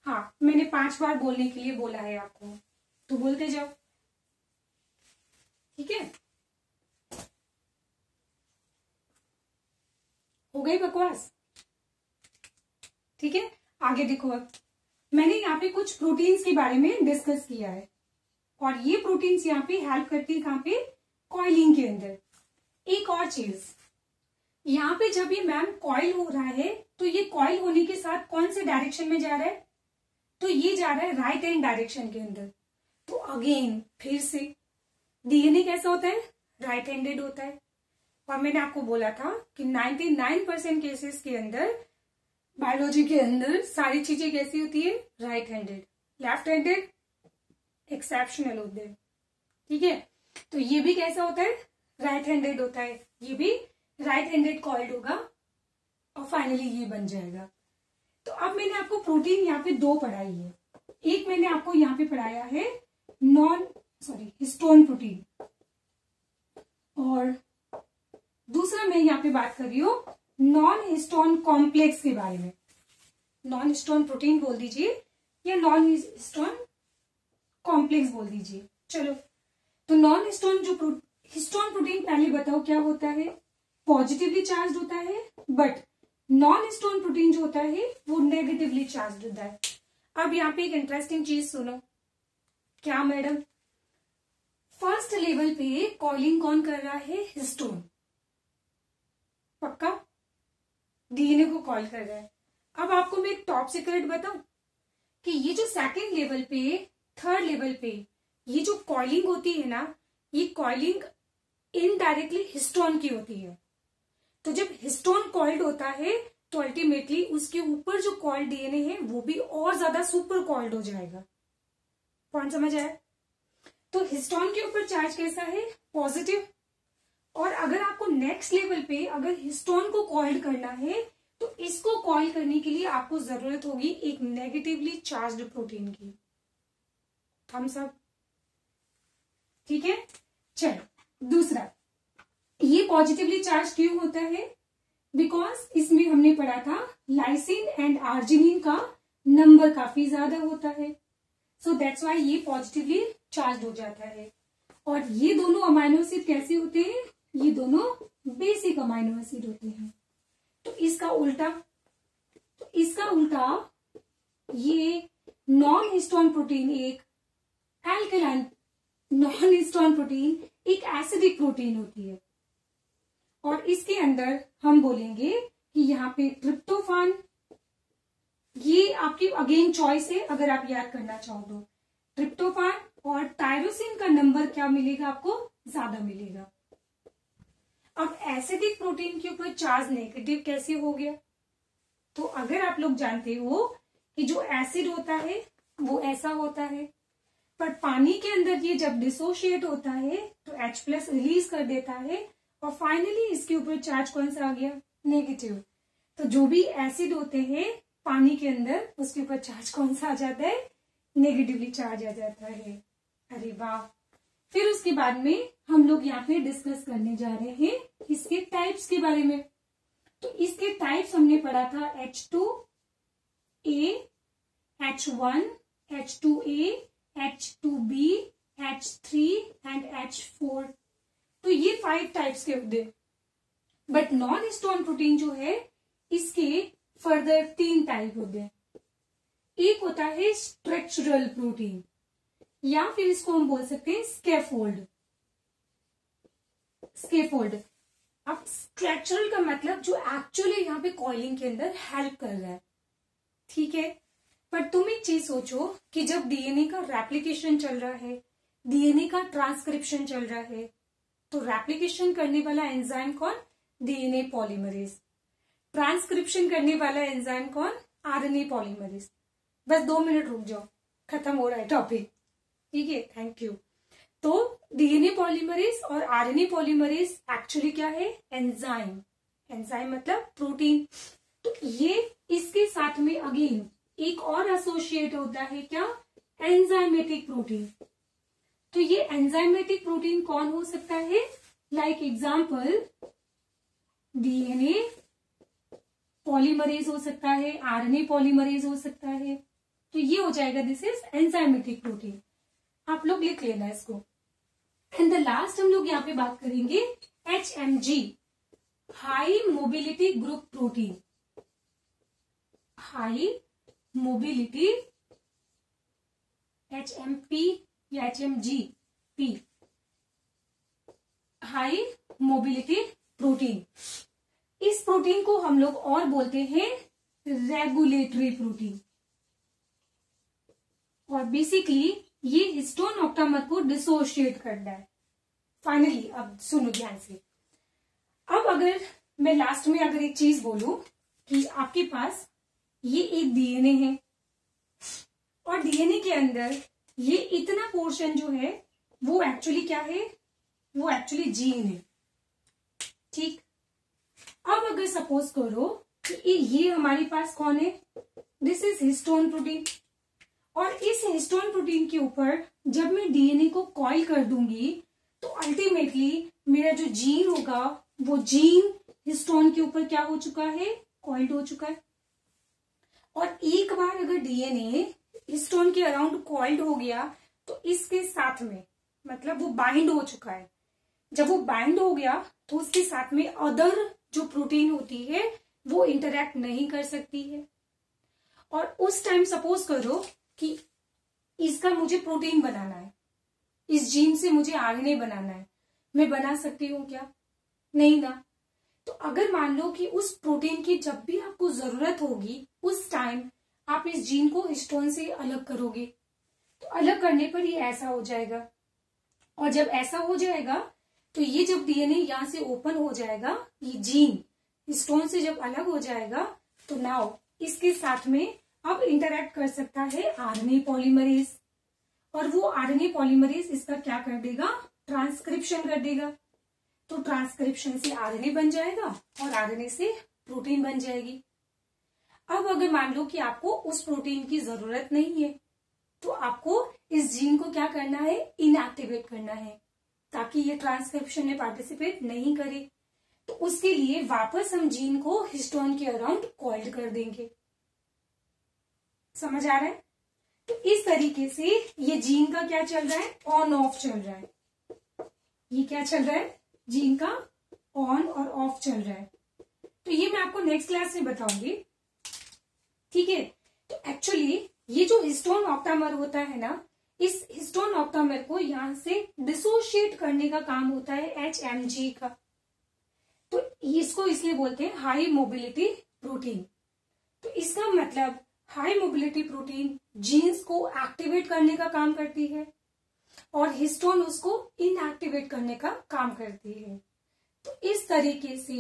हाँ, मैंने 5 बार बोलने के लिए बोला है आपको, तो बोलते जाओ, ठीक है। हो गई बकवास, ठीक है। आगे देखो, अब मैंने यहाँ पे कुछ प्रोटीन्स के बारे में डिस्कस किया है और ये प्रोटीन्स यहाँ पे हेल्प करती है कहाँ पे, कॉइलिंग के अंदर। एक और चीज, यहाँ पे जब ये मैम कॉइल हो रहा है तो ये कॉइल होने के साथ कौन से डायरेक्शन में जा रहा है, तो ये जा रहा है राइट हैंड डायरेक्शन के अंदर। तो अगेन फिर से डीएनए कैसा होता है, राइट हैंडेड होता है। और मैंने आपको बोला था कि 99% केसेस के अंदर बायोलॉजी के अंदर सारी चीजें कैसी होती है, right handed. Left handed exceptional होते हैं, ठीक है। तो ये भी कैसा होता है, राइट हैंडेड होता है, ये भी राइट हैंडेड कॉइल्ड होगा और फाइनली ये बन जाएगा। तो अब मैंने आपको प्रोटीन यहाँ पे 2 पढ़ाई है। एक मैंने आपको यहाँ पे पढ़ाया है हिस्टोन प्रोटीन, और दूसरा मैं यहाँ पे बात कर रही हूँ नॉन हिस्टोन कॉम्प्लेक्स के बारे में। नॉन हिस्टोन प्रोटीन बोल दीजिए या नॉन हिस्टोन कॉम्प्लेक्स बोल दीजिए। चलो, तो नॉन हिस्टोन हिस्टोन प्रोटीन पहले बताओ क्या होता है, पॉजिटिवली चार्ज होता है, बट नॉन हिस्टोन प्रोटीन जो होता है वो नेगेटिवली चार्ज होता है। अब यहाँ पे एक इंटरेस्टिंग चीज सुनो। क्या मैडम, फर्स्ट लेवल पे कॉइलिंग कौन कर रहा है, हिस्टोन, पक्का डीएनए को कॉल कर रहा है। अब आपको मैं एक टॉप सीक्रेट बताऊं कि ये जो सेकंड लेवल पे, थर्ड लेवल पे ये जो कॉइलिंग होती है ना, ये कॉइलिंग इनडायरेक्टली हिस्टोन की होती है। तो जब हिस्टोन कॉइल्ड होता है तो अल्टीमेटली उसके ऊपर जो कॉइल्ड डीएनए है वो भी और ज्यादा सुपर कॉइल्ड हो जाएगा। पॉइंट समझ आया। तो हिस्टोन के ऊपर चार्ज कैसा है, पॉजिटिव। और अगर आपको नेक्स्ट लेवल पे अगर हिस्टोन को कॉइल्ड करना है तो इसको कॉइल करने के लिए आपको जरूरत होगी एक नेगेटिवली चार्ज्ड प्रोटीन की। थम्स अप, ठीक है। चलो दूसरा, ये पॉजिटिवली चार्ज क्यों होता है? बिकॉज इसमें हमने पढ़ा था लाइसिन एंड आर्जिनिन का नंबर काफी ज्यादा होता है, सो दैट्स वाई ये पॉजिटिवली चार्ज हो जाता है। और ये दोनों अमाइनो एसिड कैसे होते हैं? ये दोनों बेसिक अमाइनो एसिड होते हैं। तो इसका उल्टा ये नॉन हिस्टोन प्रोटीन एक एल्कलाइन, नॉन हिस्टोन प्रोटीन एक एसिडिक प्रोटीन होती है। और इसके अंदर हम बोलेंगे कि यहाँ पे ट्रिप्टोफान, ये आपकी अगेन चॉइस है अगर आप याद करना चाहो तो। ट्रिप्टोफान और टायरोसिन का नंबर क्या मिलेगा आपको? ज्यादा मिलेगा। अब एसिडिक प्रोटीन के ऊपर चार्ज नेगेटिव कैसे हो गया? तो अगर आप लोग जानते हो कि जो एसिड होता है वो ऐसा होता है, पर पानी के अंदर ये जब डिसोशिएट होता है तो H+ रिलीज कर देता है और फाइनली इसके ऊपर चार्ज कौन सा आ गया? नेगेटिव। तो जो भी एसिड होते हैं पानी के अंदर उसके ऊपर चार्ज कौन सा आ जाता है? नेगेटिवली चार्ज आ जाता है। अरे वाह। फिर उसके बाद में हम लोग यहाँ पे डिस्कस करने जा रहे हैं इसके टाइप्स के बारे में। तो इसके टाइप्स हमने पढ़ा था H2A, H1, H2A, H2B, H3 and H4। तो ये 5 टाइप्स के होते हैं। बट नॉन हिस्टोन प्रोटीन जो है इसके फर्दर 3 टाइप होते हैं। एक होता है स्ट्रक्चरल प्रोटीन, या फिर इसको हम बोल सकते हैं स्कैफोल्ड। अब स्ट्रक्चरल का मतलब जो एक्चुअली यहाँ पे कॉइलिंग के अंदर हेल्प कर रहा है, ठीक है। पर तुम एक चीज सोचो कि जब डीएनए का रेप्लिकेशन चल रहा है, डीएनए का ट्रांसक्रिप्शन चल रहा है, तो रेप्लिकेशन करने वाला एंजाइम कौन? DNA polymerase. ट्रांसक्रिप्शन करने वाला एंजाइम कौन? RNA polymerase. बस 2 मिनट रुक जाओ, खत्म हो रहा है टॉपिक, ठीक है। Thank you. तो डीएनए पॉलीमरेज और आरएनए पॉलीमरेज एक्चुअली क्या है? एंजाइम। एंजाइम मतलब प्रोटीन। तो ये इसके साथ में अगेन एक और एसोसिएट होता है क्या? Enzymatic protein. तो ये एंजाइमेटिक प्रोटीन कौन हो सकता है? लाइक एग्जाम्पल डीएनए पॉलीमरेज हो सकता है, आरएनए पॉलीमरेज हो सकता है। तो ये हो जाएगा, दिस इज एंजाइमेटिक प्रोटीन। आप लोग लिख लेना इसको। एंड द लास्ट हम लोग यहाँ पे बात करेंगे HMG, high mobility group protein. High mobility HMP या HMGP, हाई मोबिलिटी प्रोटीन। इस प्रोटीन को हम लोग और बोलते हैं रेगुलेटरी प्रोटीन। और बेसिकली ये हिस्टोन ऑक्टामर को डिसोशिएट करता है। फाइनली अब सुनो ध्यान से। अब अगर मैं लास्ट में अगर एक चीज बोलूं कि आपके पास ये एक डीएनए है और डीएनए के अंदर ये इतना पोर्शन जो है वो एक्चुअली क्या है? वो एक्चुअली जीन है, ठीक। अब अगर सपोज करो कि ये हमारे पास कौन है? This is histone protein. और इस हिस्टोन प्रोटीन के ऊपर जब मैं डीएनए को कॉइल कर दूंगी तो अल्टीमेटली मेरा जो जीन होगा वो जीन हिस्टोन के ऊपर क्या हो चुका है? कॉइल्ड हो चुका है। और एक बार अगर डीएनए हिस्टोन के अराउंड कॉइल्ड हो गया तो इसके साथ में मतलब वो बाइंड हो चुका है। जब वो बाइंड हो गया तो उसके साथ में अदर जो प्रोटीन होती है वो इंटरैक्ट नहीं कर सकती है। और उस टाइम सपोज करो कि इसका मुझे प्रोटीन बनाना है, इस जीन से मुझे आरएनए बनाना है, मैं बना सकती हूँ क्या? नहीं ना। तो अगर मान लो कि उस प्रोटीन की जब भी आपको जरूरत होगी उस टाइम आप इस जीन को हिस्टोन से अलग करोगे, तो अलग करने पर ये ऐसा हो जाएगा। और जब ऐसा हो जाएगा तो ये जब डीएनए यहां से ओपन हो जाएगा, ये जीन हिस्टोन से जब अलग हो जाएगा तो नाउ इसके साथ में अब इंटरैक्ट कर सकता है आरएनए पॉलीमरेज। और वो आरएनए पॉलीमरेज इसका क्या कर देगा? ट्रांसक्रिप्शन कर देगा। तो ट्रांसक्रिप्शन से आरएनए बन जाएगा और आरएनए से प्रोटीन बन जाएगी। अब अगर मान लो कि आपको उस प्रोटीन की जरूरत नहीं है तो आपको इस जीन को क्या करना है, इनएक्टिवेट करना है, ताकि ये ट्रांसक्रिप्शन में पार्टिसिपेट नहीं करे। तो उसके लिए वापस हम जीन को हिस्टोन के अराउंड कॉइल्ड कर देंगे। समझ आ रहा है? तो इस तरीके से ये जीन का क्या चल रहा है, ऑन ऑफ चल रहा है। ये क्या चल रहा है, जीन का ऑन और ऑफ चल रहा है। तो ये मैं आपको नेक्स्ट क्लास में बताऊंगी, ठीक है। तो एक्चुअली ये जो हिस्टोन ऑक्टामर होता है ना, इस हिस्टोन ऑक्टामर को यहां से डिसोशिएट करने का काम होता है HMG का। तो इसको इसलिए बोलते हैं हाई मोबिलिटी प्रोटीन। तो इसका मतलब हाई मोबिलिटी प्रोटीन जीन्स को एक्टिवेट करने का काम करती है और हिस्टोन उसको इनएक्टिवेट करने का काम करती है। तो इस तरीके से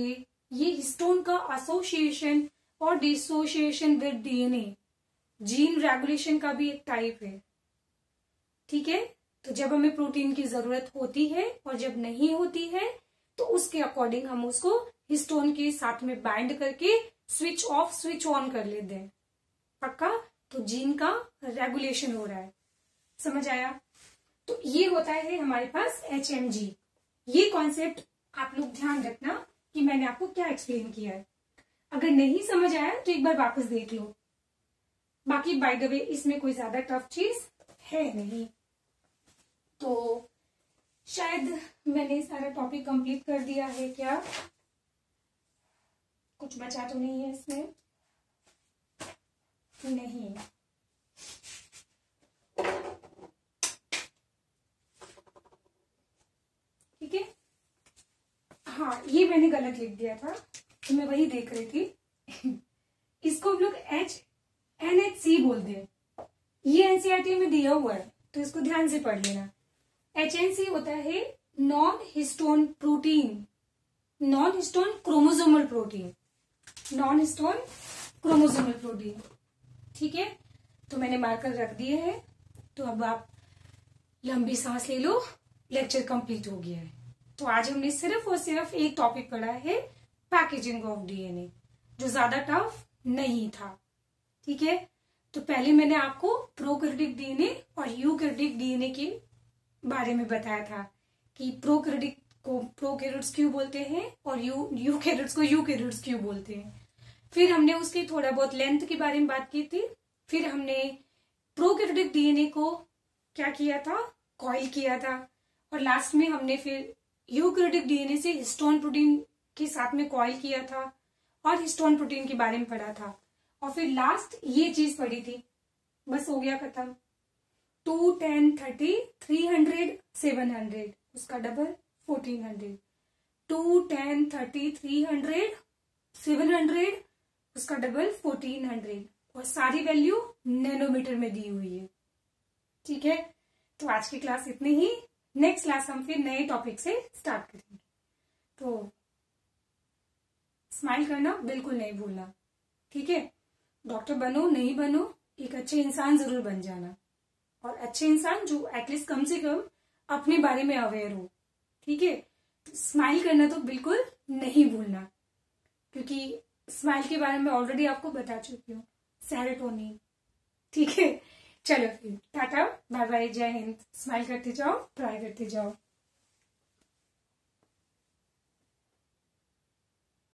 ये हिस्टोन का एसोसिएशन और dissociation with DNA gene regulation का भी एक टाइप है, ठीक है। तो जब हमें प्रोटीन की जरूरत होती है और जब नहीं होती है तो उसके अकॉर्डिंग हम उसको हिस्टोन के साथ में बाइंड करके स्विच ऑफ स्विच ऑन कर लेते हैं। पक्का? तो जीन का रेगुलेशन हो रहा है। समझ आया? तो ये होता है हमारे पास HMG। ये कॉन्सेप्ट आप लोग ध्यान रखना कि मैंने आपको क्या एक्सप्लेन किया है। अगर नहीं समझ आया तो एक बार वापस देख लो। बाकी बाय द वे इसमें कोई ज्यादा टफ चीज है नहीं। तो शायद मैंने सारा टॉपिक कंप्लीट कर दिया है क्या? कुछ बचा तो नहीं है इसमें? नहीं। ठीक है। हाँ, ये मैंने गलत लिख दिया था, तो मैं वही देख रही थी। इसको हम लोग NHC बोलते हैं। ये NCERT में दिया हुआ है, तो इसको ध्यान से पढ़ लेना। HNC होता है non histone protein, non histone chromosomal protein, non histone chromosomal protein. ठीक है, तो मैंने मार्कर रख दिए हैं। तो अब आप लंबी सांस ले लो, लेक्चर कंप्लीट हो गया है। तो आज हमने सिर्फ और सिर्फ एक टॉपिक पढ़ा है, पैकेजिंग ऑफ DNA, जो ज्यादा टफ नहीं था। ठीक है, तो पहले मैंने आपको प्रोकैरियोटिक DNA और यूकैरियोटिक DNA के बारे में बताया था कि प्रोकैरियोटिक को प्रोकैरियोट्स क्यों बोलते हैं और यूकैरियोट्स को यूकैरियोट्स क्यों बोलते हैं। फिर हमने उसकी थोड़ा बहुत लेंथ के बारे में बात की थी। फिर हमने प्रोकैरियोटिक DNA को क्या किया था, कॉइल किया था। और लास्ट में हमने फिर यूकैरियोटिक DNA से हिस्टोन प्रोटीन के साथ में कॉइल किया था और हिस्टोन प्रोटीन के बारे में पढ़ा था। और फिर लास्ट ये चीज पढ़ी थी, बस हो गया खत्म। 2, 10, 30, 300, 700, उसका डबल 1400। 2, 10, 30, 300, 700, उसका डबल 1400। और सारी वैल्यू नैनोमीटर में दी हुई है। ठीक है, तो आज की क्लास इतनी ही। नेक्स्ट क्लास हम फिर नए टॉपिक से स्टार्ट करेंगे। तो स्माइल करना बिल्कुल नहीं भूलना। ठीक है, डॉक्टर बनो नहीं बनो, एक अच्छे इंसान जरूर बन जाना। और अच्छे इंसान जो एटलीस्ट कम से कम अपने बारे में अवेयर हो। ठीक है, स्माइल करना तो बिल्कुल नहीं भूलना, क्योंकि स्माइल के बारे में ऑलरेडी आपको बता चुकी हूँ, सेरोटोनिन। ठीक है, चलो फिर टाटा बाय बाय, जय हिंद। स्माइल करते जाओ, ट्राई करते जाओ।